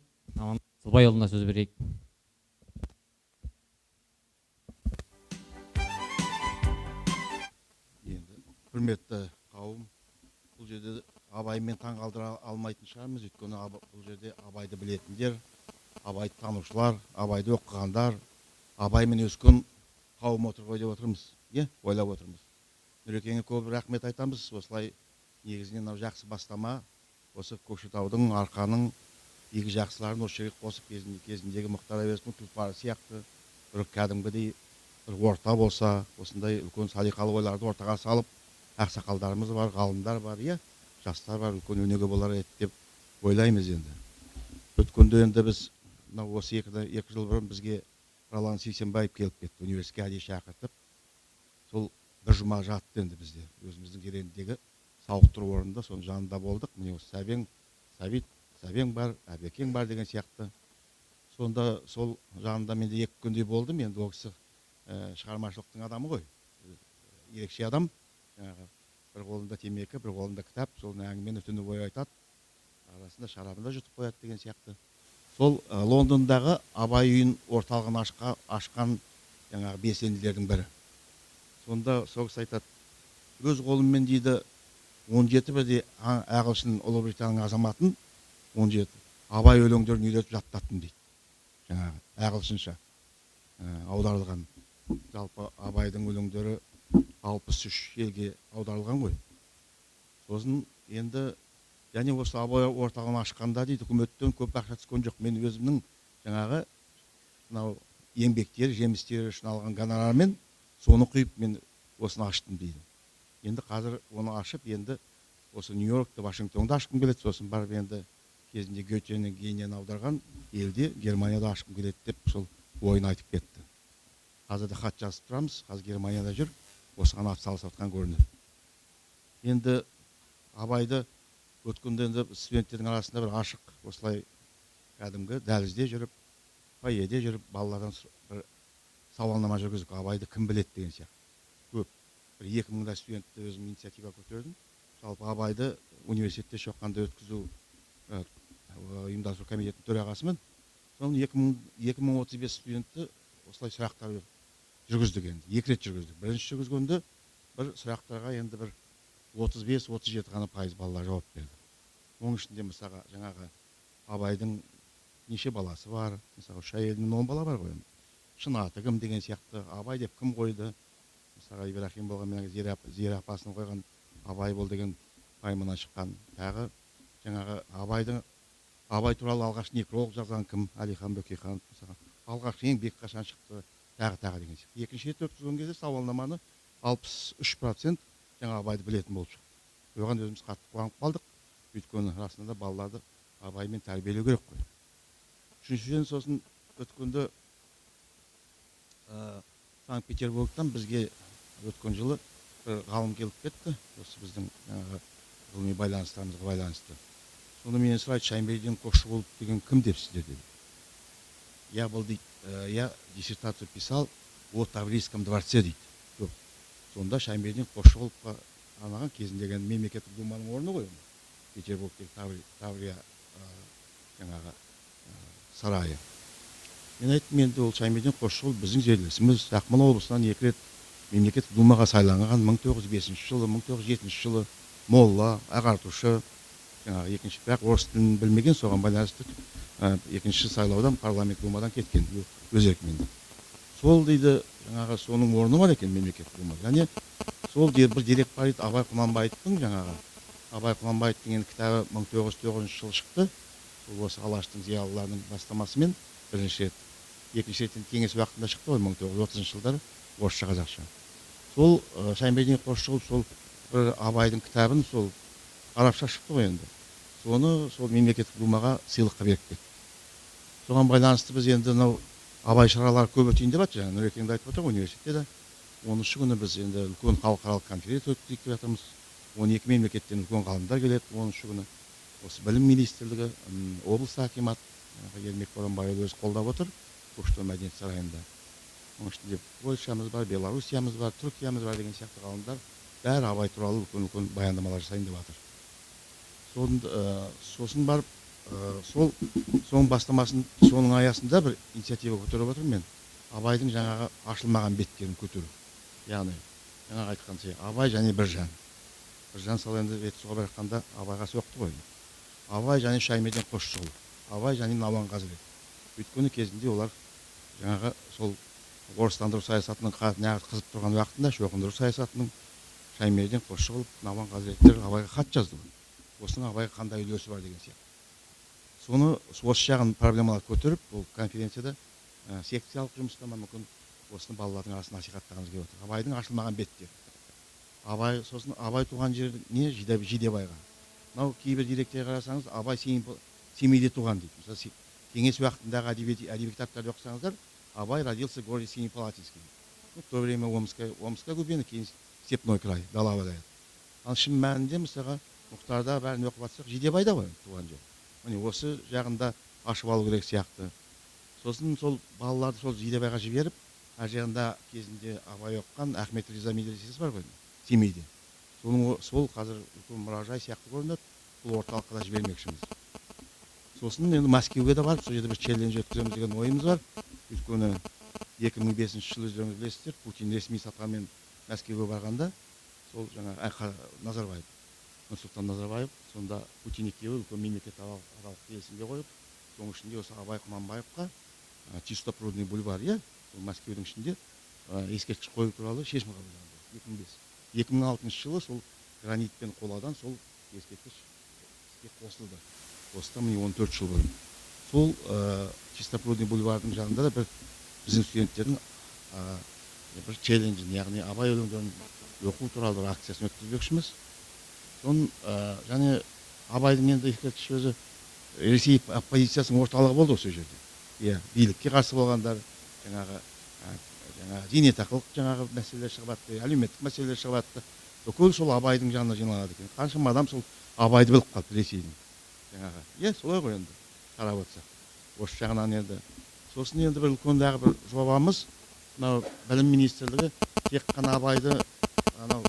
Сылбайұлына сөз берейік. Енді құрметті қауым, бұл жерде абаймен таң қалдыра алмайтын шығармыз, өйткені бұл жерде абайды білетіндер, абайды танушылар, абайды оқығандар, абаймен өскен қауым отыр ғой деп отырмыз, ойлап отырмыз. Нұрекеңе көп рахмет айтамыз. Осылай негізінен жақсы бастама, осы Көкшетаудың, Арқаның игі жақсыларын осы жерге қосып, кезіндегі Мұхтар Әуезовтің тұлпары сияқты бір кәдімгідей бір орта болса, осындай үлкен салиқалы ойларды ортаға салып, ақсақалдарымыз бар, ғалымдар бар, жастар бар, үлкен өнеге болар еді деп ойлаймыз. Енді өткенде енді біз осы 2 жыл бұрын бізге Ролан Сейсенбаев келіп кетті, университетке әдейі шақыртып, сол бір жұма жатты енді бізде, өзіміздің дерендегі сауықтыру орнында, соның жанында болдық. Міне осы Сәбең бар, Әбекең бар деген сияқты. Сонда сол жанында менде 2 күндей болдым. Енді ол кісі шығармашылықтың адамы ғой, ерекше адам. Бір қолында темекі, бір қолында кітап, сол әңгімені түні бойы айтады, арасында шарабын да жұтып қояды деген сияқты. Сол Лондондағы абай үйін орталығын ашқан жаңағы белсенділердің бірі. Сонда сол кісі айтады, өз қолыммен дейді 17 бірдей ағылшын Ұлыбританияның азаматын 17 абай өлеңдерін үйретіп жаттаттым дейді. Жаңағы ағылшынша аударылған. Жалпы абайдың өлеңдері 63 елге аударылған ғой. Сосын енді және осы абай орталығын ашқанда дейді, үкіметтен көп ақша түскен жоқ. Мен өзімнің жаңағы еңбектері, жемістері үшін алған гонорармен соны құйып мен осыны аштым дейді. Енді қазір оны ашып, енді осы Нью-Йоркты, Вашингтонда ашқым келеді, сосын барып енді кезінде Гетені кейіннен аударған елде, Германияда ашқым келеді деп сол ойын айтып кетті. Қазір де хат жазып тұрамыз, қазір Германияда жүр, осыған атсалысып жатқан көрінеді. Енді абайды өткенде енді студенттердің арасында бір ашық, осылай кәдімгі дәлізде жүріп, фойеде жүріп, балалардан бір сауалнама жүргіздік, абайды кім біледі деген сияқты. Көп. Бір 2000 студентті өзім инициатива көтердім. Жалпы абайды университетте шоққанда өткізу ұйымдастыру комитетінің төрағасымын. Соның 2035 студентті осылай сұрақтар жүргіздік енді. 2 рет жүргіздік. Бірінші жүргізгенде бір сұрақтарға енді бір 35-37 ғана пайыз балалар жауап берді. Оның ішінде мысалға жаңағы Абайдың неше баласы бар, мысалға 3 әйел мен 10 бала бар ғой. Шын аты кім деген сияқты, Абай деп кім қойды? Мысалға Ибрахим болған Зира апасының қойған Абай бол деген пайымынан шыққан. Тағы жаңағы Абай туралы алғаш некролог жазған кім? Әлихан Бөкейханов мысалға. Алғаш еңбек қашан шықты? Тағы деген сияқты. Екінші рет өткізген кезде сауалнаманы 63% жаңа Абайды білетін болып шықты. Оған өзіміз қатты қуанып қалдық. Өйткені расында балаларды Абаймен тәрбиелеу керек қой. Үшіншіден сосын өткенде Санкт-Петербургтан бізге өткен жылы бір ғалым келіп кетті. Осы біздің ғылыми байланыстарымызға байланысты. Соны менен сұрайды, Шаймбердин Қосшығұлов деген кім деп сіздер деді. Я диссертацию писал о Таврийском дворце дейді. Сонда Шаймбердин Қосшығұловқа арналған кезіндегі мемлекеттік думаның орны ғой. Петербургтегі Таврия жаңағы сарайы. Мен айттым, енді ол Шаймбердин Қосшығұлов біздің жерлесіміз. Ақмола облысынан 2 рет мемлекеттік думаға сайланған 1905 жылы, 1907 жылы молла, ағартушы, жаңағы екінші, бірақ орыс тілін білмеген, соған байланысты екінші сайлаудан парламент думадан кеткен өз еркімен. Сол дейді, жаңағы соның орны бар екен мемлекеттік дума. Және сол бір дерек бар еді, Абай Құнанбаевтың жаңағы Абай Құнанбаевтың кітабы 1909 жылы шықты. Сол осы Алаштың зиялыларының бастамасымен бірінші рет, екінші реттен кеңес уақытында шықты ғой 1930 жылдары орысша қазақша. Сол Шаймбердин Қосшығұлов сол бір Абайдың кітабын сол арабша шықты ғой енді. Соны сол мемлекеттік думаға сыйлыққа беріп кетті. Соған байланысты біз енді Абай шаралары көп өтейін деп жатыр. Нұрекеңді айтып отыр университетте. 10-шы күні біз енді үлкен халықаралық конференция өткізейік деп жатырмыз. 12 мемлекеттен үлкен ғалымдар келеді 10-шы күні. Осы білім министрлігі, облыс акимат, Ермек Боранбайұлы өзі қолдап отыр Көкшетау мәдениет сарайында. Оның ішінде Польшамыз бар, Белоруссиямыз бар, Түркиямыз бар деген сияқты ғалымдар бәрі Абай туралы үлкен баяндамалар жасайын деп жатыр. Сосын барып, соның бастамасын, соның аясында бір инициатива көтеріп отырмын мен. Абайдың жаңағы ашылмаған беттерін көтеру. Яғни, жаңағы айтқан сей, Абай және Біржан. Біржан сол енді рет соға бұраққанда Абайға соқты ғой. Абай және Шаймердин Қосшығұлов, Абай және Науан Қазірет. Өйткені кезінде олар жаңағы сол орыстандыру саясатының қызып тұрған уақытында шоқындыру саясатының Шаймердин Қосшығұлов, Науан Қазіреттер Абайға хат жазды. Осының Абайға қандай үлесі бар деген сияқты. Соны осы жағын проблемалар көтеріп, ол конференцияда секциялық жұмыста мүмкін осыны балалардың арасында насихаттағымыз келіп отыр. Абайдың ашылмаған беттері. Сосын Абай туған жер не? Жидебайға. Мынау кейбір деректерге қарасаңыз, Абай Семейде туған дейді. Мысалы, кеңес уақытындағы әдеби кітаптарды оқысаңыздар, Абай родился в городе Семипалатинский. В то время Омская губерния, кейін Степной край, дала валяет. Ал шын мәнінде мысалға Мұхтарда бәрін оқып жатсақ, Жидебайда ғой туған жер. Міне осы жағында ашып алу керек сияқты. Сосын сол балаларды сол Жидебайға жіберіп, ар жағында кезінде Абай оқыған Ахмет Риза медресесі бар ғой, Семейде. Сол қазір үлкен мұражай сияқты көрінеді, бұл орталыққа да жібермекшіміз. Сосын енді Мәскеуге де барып, сол жерде бір челлендж өткіземіз деген ойымыз бар. Өйткені 2005 жылы өздеріңіз білесіздер, Путин ресми сапармен Мәскеуге барғанда, сол жаңа Назарбаев, Нұрсұлтан Назарбаев, сонда Путин екеуі үлкен мемлекетаралық келісімге қойып, соның ішінде осы Абай Құнанбаевқа Чистопрудный бульвар, сол Мәскеудің ішінде ескерткіш қою туралы шешім қабылданды. 2006 жылы сол гранитпен қоладан сол ескерткіш іске қосылды. Осыдан міне 14 жыл бұрын. Сол Чистопрудный бульвардың жанында да бір біздің студенттердің бір челленджін, яғни Абай өлеңдерін оқу туралы бір акциясын өткізбекшіміз. Соның және Абайдың енді ескерткіш өзі Ресей оппозициясының орталығы болды осы жерде. Билікке қарсы болғандар, жаңағы зейнетақылық жаңағы мәселелер шығып жатты, әлеуметтік мәселелер шығып жатты. Бүкіл сол Абайдың жанына жиналады екен. Қаншама адам сол Абайды біліп қалды Ресейдің. Жаңағы, солай ғой енді қарап отырсақ. Осы жағынан енді. Сосын енді бір үлкендағы бір жобамыз, мынау білім министрлігі тек қана Абайды анау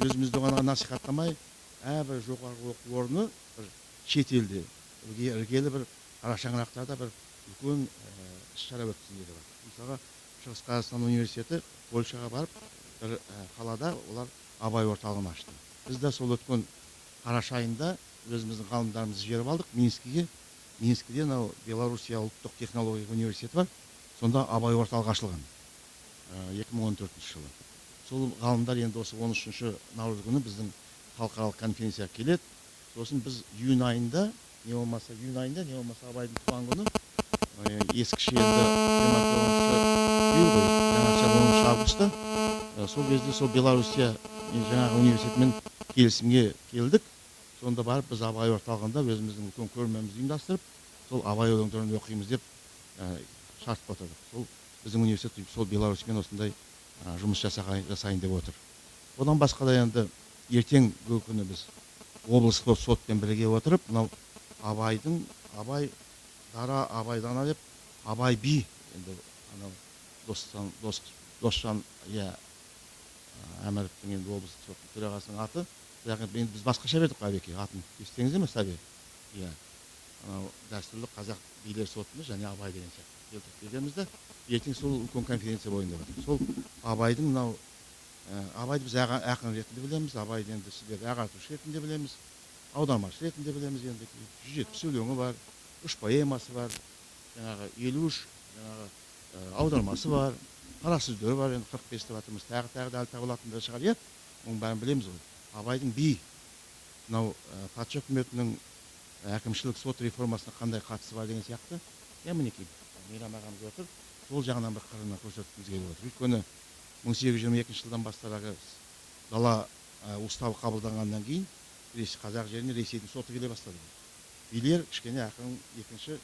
өзімізді ғана насихаттамай, әрбір жоғарғы оқу орны шетелде іргелі бір қара шаңырақтарда бір үлкен іс шара өткізіледі бар. Мысалға Шығыс Қазақстан университеті Польшаға барып бір қалада олар абай орталығын ашты. Біз де сол өткен қараша айында өзіміздің ғалымдарымызды жіберіп алдық Минскіге. Минскіде мынау Белоруссия ұлттық технология университеті бар. Сонда абай орталығы ашылған 2014 жылы. Сол ғалымдар енді осы 13 наурыз күні біздің халықаралық конференцияға келеді. Сосын біз июнь айында, не болмаса абайдың туған күні ескіше енді 10 августта сол кезде сол Белоруссия жаңағы университетімен келісімге келдік. Сонда барып біз абай орталығында өзіміздің үлкен көрмемізді ұйымдастырып, сол абай өлеңдерін оқимыз деп шарт отырдық. Сол біздің университет сол Беларусьпен осындай жұмыс жасайын деп отыр. Одан басқа да енді ертең күні біз облыстық сотпен бірге отырып, мынау абай дана деп абай би енді анау Досжан Әміровтің енді облыстық соттың төрағасының аты. Біз басқаша бердік Абеке атын. Естіңіздер ме Сәбе? Иә. Анау дәстүрлі қазақ билер сотында және абай деген сияқты келтіріп бергенімізді ертең сол үлкен конференция бойында бар. Сол абайдың мынау абайды біз ақын ретінде білеміз, абайды енді сіздер ағартушы ретінде білеміз, аудармашы ретінде білеміз. Енді 170 өлеңі бар, 3 поэмасы бар, жаңағы 53 жаңағы аудармасы бар, қара сөздері бар, енді 45 деп жатырмыз. Тағы да әлі табылатындар шығар, иә. Оның бәрін білеміз ғой. Абайдың би мынау патша үкіметінің әкімшілік сот реформасына қандай қатысы бар деген сияқты. Мінекей Мейрам ағамыз отыр. Сол жағынан бір қырынан көрсеткіміз келіп отыр. Өйткені 1822 жылдан бастап дала уставы қабылданғаннан кейін қазақ жеріне Ресейдің соты келе бастады. Билер кішкене ақырын екінші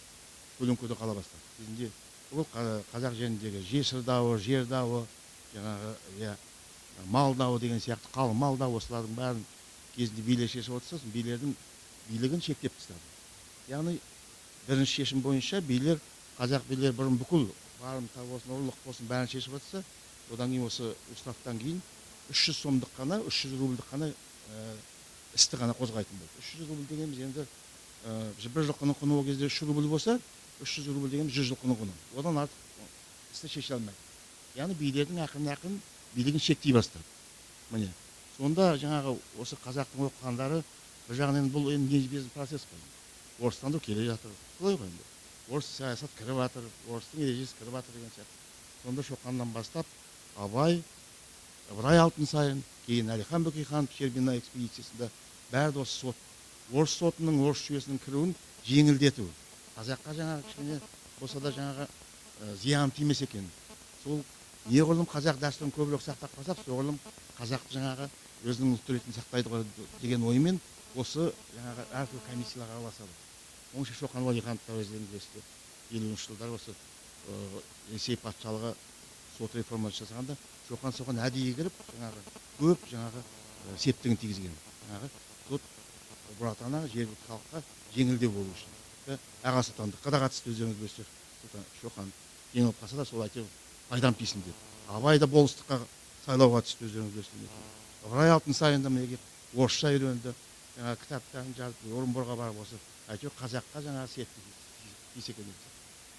көлеңкеде қала бастады. Кезінде ол қазақ жеріндегі жесір дауы, жер дауы, жаңағы мал дауы деген сияқты қалың мал дауы осылардың бәрін кезінде билер шешіп отырса, билердің билігін шектеп тастады. Яғни бірінші шешім бойынша қазақ билер бұрын бүкіл барымта болсын, ұрлық болсын бәрін шешіп отырса, одан кейін осы уставтан кейін 300 сомдық қана, 300 рубльдік қана істі ғана қозғайтын болды. 300 рубль дегеніміз енді бір жылқының құны ол кезде 3 рубль болса, 300 рубль дегеніміз 100 жылқының құны. Одан артық істі шеше алмайды. Яғни билердің ақырын билігін шектей бастады. Міне, сонда жаңағы осы қазақтың оқығандары бір жағынан бұл енді неизбежный процесс қой. Орыстан да келе жатыр. Солай ғой енді. Орыс саясат кіріп жатыр, орыстың ережесі кіріп жатыр деген сияқты. Сонда Шоқаннан бастап Абай, Ыбырай Алтынсарин, кейін Әлихан Бөкейханов Щербина экспедициясында бәрі осы сот, орыс сотының, орыс жүйесінің кіруін жеңілдету. Қазаққа жаңағы кішкене болса да жаңағы зиян тимес екен. Сол неғұрлым қазақ дәстүрін көбірек сақтап қалсақ, соғұрлым қазақты жаңағы өзінің ұлттық ретінде сақтайды ғой деген оймен осы жаңағы әртүрлі комиссияларға араласады. Онша Шоқан Уәлихановтар өздеріңіз білесіздер, 50-ші жылдар осы Ресей патшалығы сот реформасы жасағанда Шоқан соған әдейі кіріп, жаңағы көп жаңағы септігін тигізген. Жаңағы сот бұратана жергілікті халыққа жеңілдеу болу үшін. Аға сұлтандыққа да қатысты өздеріңіз білесіздер. Шоқан жеңіліп қалса да сол әйтеуір пайдам тисін деп. Абай да болыстыққа сайлауға түсті өздеріңіз білесіздер. Ыбырай Алтынсарин да мінекей орысша үйренді, жаңағы кітаптарын жазып, Орынборға барып осы әйтеуір қазаққа жаңағы септігі тисе екен.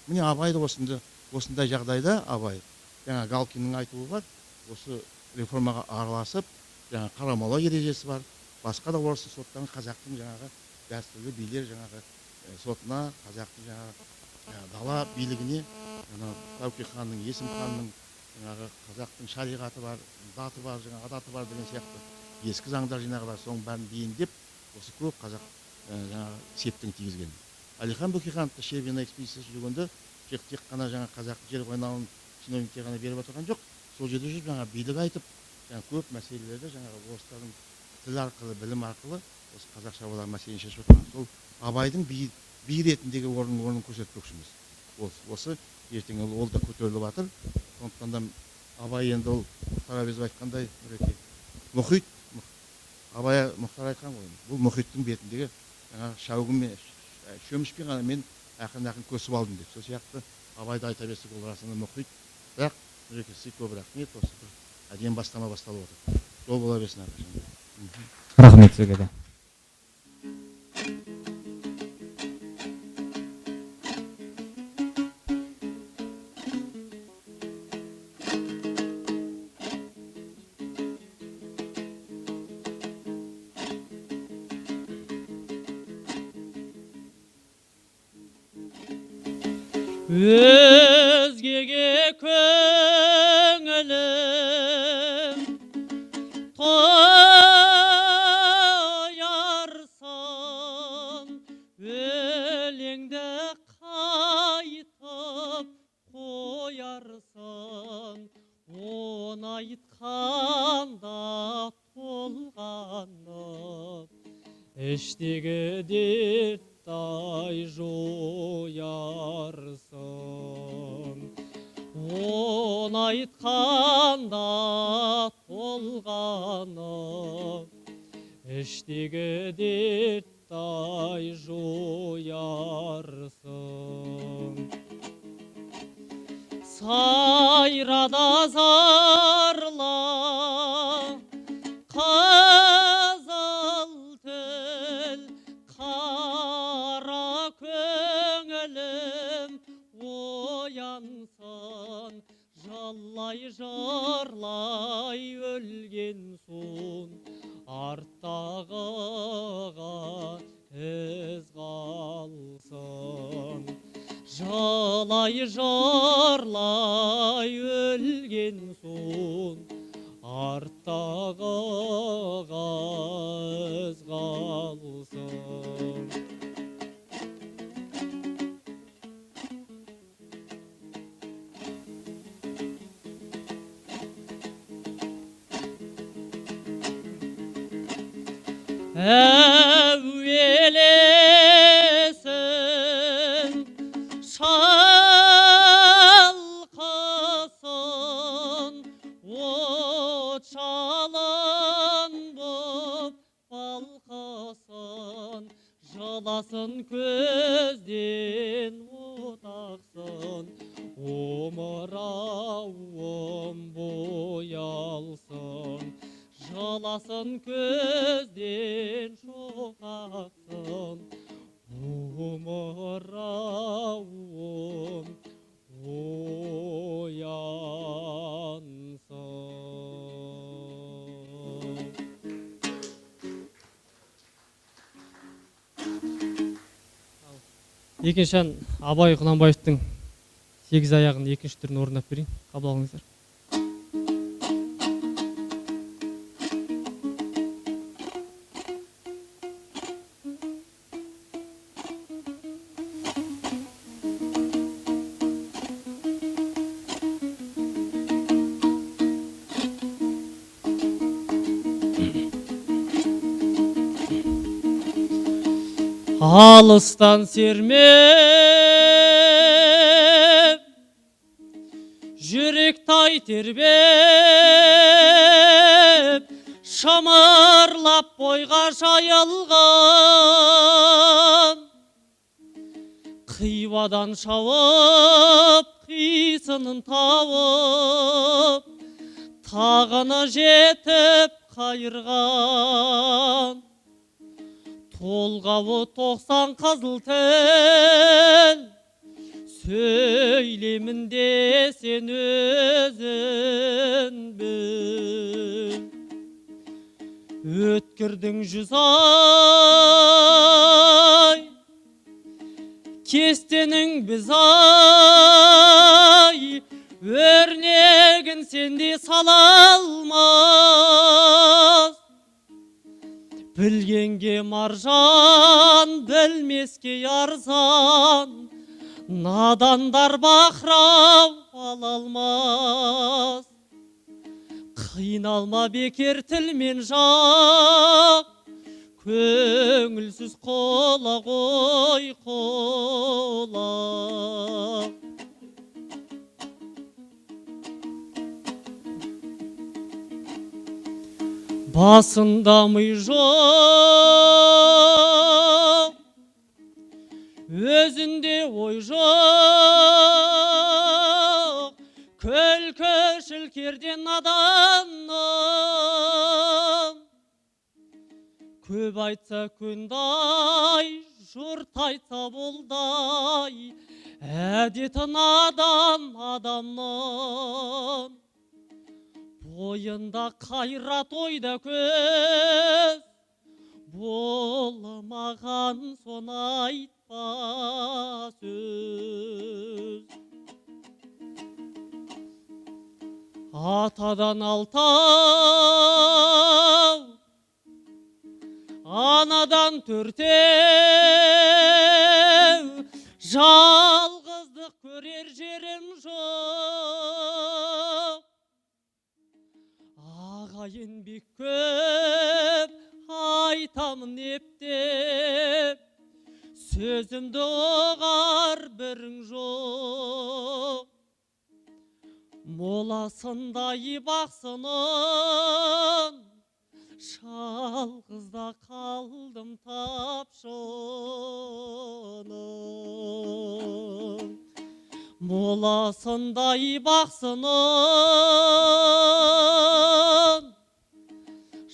Міне Абай да осындай жағдайда Абай жаңағы Галкиннің айтуы бар, осы реформаға араласып, жаңағы қарамала ережесі бар, басқа да орыс соттарын қазақтың жаңағы дәстүрлі билер жаңағы сотына, қазақтың жаңағы дала билігіне, Тәуке ханның, Есім ханның жаңағы қазақтың шариғаты бар, даты бар, жаңағы адаты бар деген сияқты ескі заңдар жинағы бар, соның бәрін бейіндеп, осы көп қазақ жаңағы септігін тигізген. Әлихан Бөкейхановты Щербина экспедициясы жүргенде тек қана жаңа қазақтың жер қойнауын чиновниктер ғана беріп отырған жоқ, сол жерде жүріп жаңа билік айтып, жаңа көп мәселелерді жаңағы орыстардың тіл арқылы, білім арқылы осы қазақша болған мәселені шешіп отырған. Сол Абайдың би ретіндегі орнын көрсетпекшіміз. Осы ертең ол да көтеріліп жатыр. Сондықтан да Абай енді ол Мұхтар Әуезов айтқандай мұхит, Абай Мұхтар айтқан ғой, бұл мұхиттың бетіндегі шәугіммен, шөмішпен ғана мен ақын көсіп алдым деп. Сол сияқты Абайды айта берсек ол расында мұхит. Бірақ сізге көп рахмет, осы бір әдемі бастама басталып отыр. Жол бола берсін әрқашан. Рахмет сізге де. өзгеге көңілім тоярсан, өлеңді қайтып қоярсан, оны айтқанда толғанып, іштегі дерттай жоярсың. Оны айтқанда толғанып, іштегі дерттай жоярсың. Сайрада зарла қызыл тіл, қара көңілім оянсын, жаллай жырлай өлген соң, арттағыға із қалсын. Жалай жырлай өлген соң, арттағыға із қалсын. Әуелесін шалқысын, от жалын боп балқысын, жыласын көзден от ақсын, омырауым боялсын. Жыласын көзден шоқ ақсын, омырауым оянсын. Екінші ән Абай Құнанбаевтың сегіз аяғын екінші түрін орындап берейін. Қабыл алыңыздар. Алыстан сермеп, жүректай тербеп, шымырлап бойға жайылған, қиуадан шауып, қисынын тауып, тағыны жетіп қайырған. Толғауы 90 қызыл тіл, сөйлемін де сен өзін біл. Өткірдің 100 ай, кестенің біз ай, өрнегін сенде сала алмас. Білгенге маржан, білмеске арзан, надандар бақырау ала алмас. Қиналма бекер тілмен жақ, көңілсіз қола ғой қола. Басында ми жоқ, өзінде ой жоқ, күлкі керден наданның. Көп айтса күндай, жұрт айтса болдай, әдеті надан адамның. Бойында қайрат ойда көз, болмаған соны айтпа сөз. анадан алтау, анадан төртеу, жалғыздық көрер жерім жоқ. Ағайын бек көп, айтамын ептеп, сөзімді оғар бірің жоқ. Моласындай бақсының, жалғызда қалдым тапшының. Моласындай бақсының,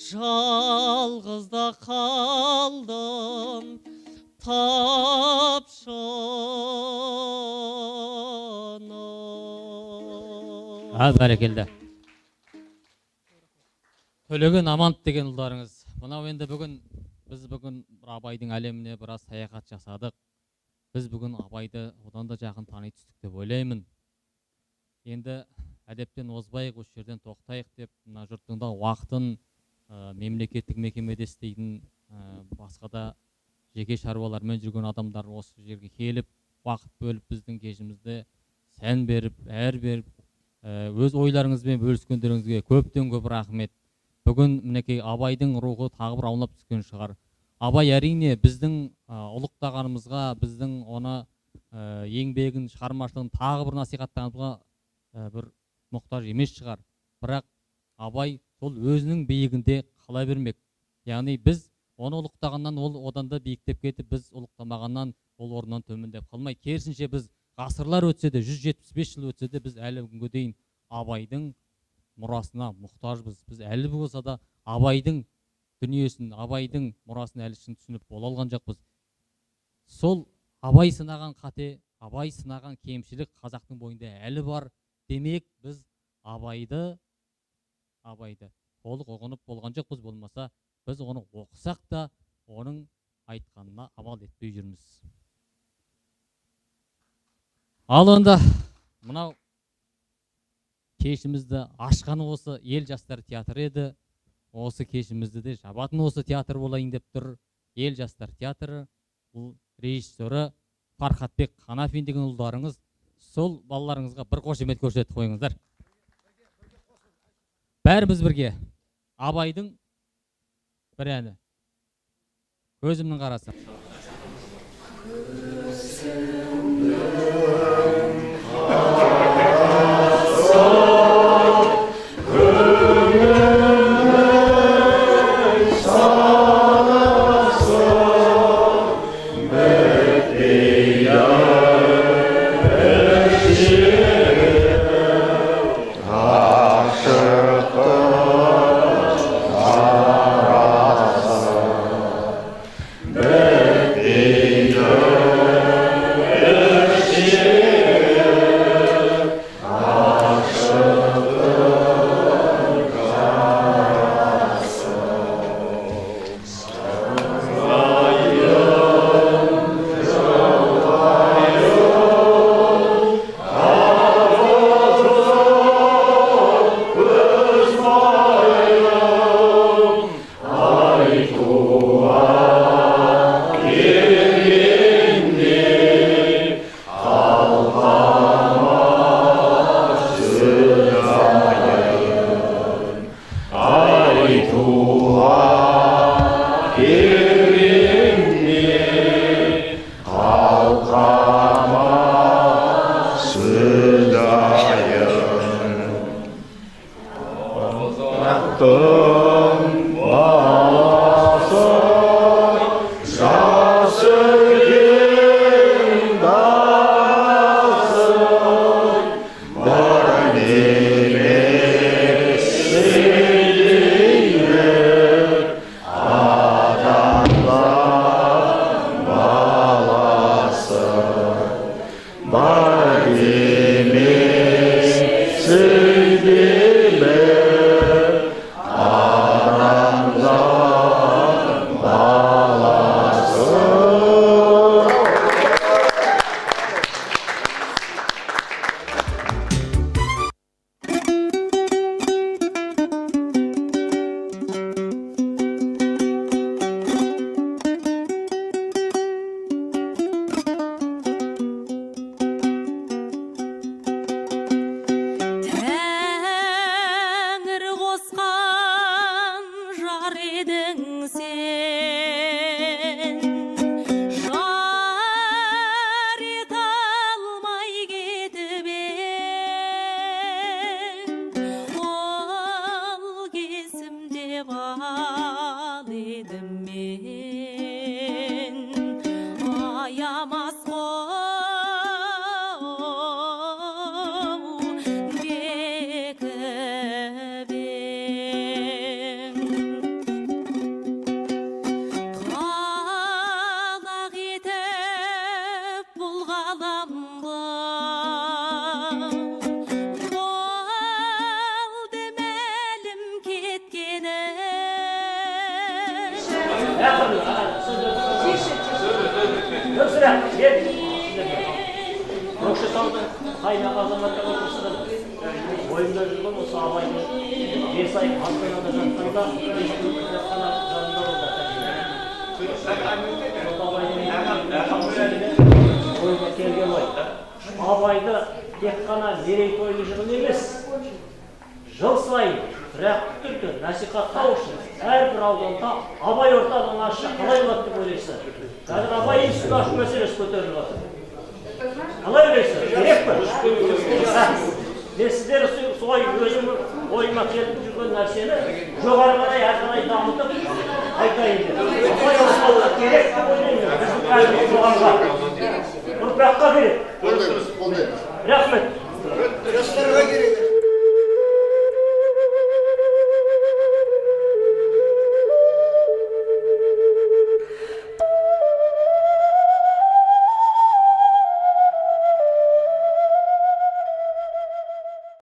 жалғызда қалдым тапшының. Бәрекелді. Төлеген Амант деген ұлдарыңыз. Мынау енді біз бүгін Абайдың әлеміне біраз саяхат жасадық. Біз бүгін Абайды одан да жақын тани түстік деп ойлаймын. Енді әдептен озбайық, осы жерден тоқтайық деп, мына жұрттың да уақытын мемлекеттік мекемеде істейтін, басқа да жеке шаруалармен жүрген адамдар осы жерге келіп, уақыт бөліп біздің кешімізде сән беріп, әр беріп, өз ойларыңызбен бөліскендеріңізге көптен көп рахмет. Бүгін мінекей Абайдың рухы тағы бір аунап түскен шығар. Абай әрине біздің ұлықтағанымызға, біздің оны еңбегін, шығармашылығын тағы бір насихаттағанымызға бір мұқтаж емес шығар. Бірақ Абай сол өзінің биігінде қала бермек. Яғни біз оны ұлықтағаннан ол одан да биіктеп кетіп, біз ұлықтамағаннан ол орнынан төмендеп қалмай. Керісінше біз ғасырлар өтсе де, 175 жыл өтсе де, біз әлі күнге дейін Абайдың мұрасына мұқтажбыз. Біз әлі болса да Абайдың дүниесін, Абайдың мұрасын әлі түсініп бола алған жоқпыз. Сол Абай сынаған қате, Абай сынаған кемшілік қазақтың бойында әлі бар. Демек біз Абайды толық ұғынып болған жоқпыз. Болмаса біз оны оқысақ та оның айтқанына амал етпей жүрміз. Ал онда мынау кешімізді ашқаны осы ел жастар театры еді. Осы кешімізді де жабатын осы театр болайын деп тұр. Ел жастар театры, бұл режиссері Фархатбек Ханафин деген ұлдарыңыз. Сол балаларыңызға бір қошемет көрсетіп қойыңыздар. Бәріміз бірге Абайдың бір әні. Көзімнің қарасы. бірақ көкшетаудың қайнақ азаматтар отырысында ойымда жүрген осы абайдың 5 ай астанада жатқанда республика жатқаны жанында ойға келген ой абайды тек қана мерейтойлы жығын емес жыл сайын тұрақты түрде насихаттау үшін әрбір ауданда абай орталығын ашса қалай болады деп ойлайсыздар? Қазір абай институтын ашу мәселесі көтеріліп жатыр. Қалай ойлайсыздар? Керек пе? Мен сіздер солай өзім ойыма келіп жүрген нәрсені жоғары қарай әрі қарай дамытып айтайын деп. Абай орталығы керек деп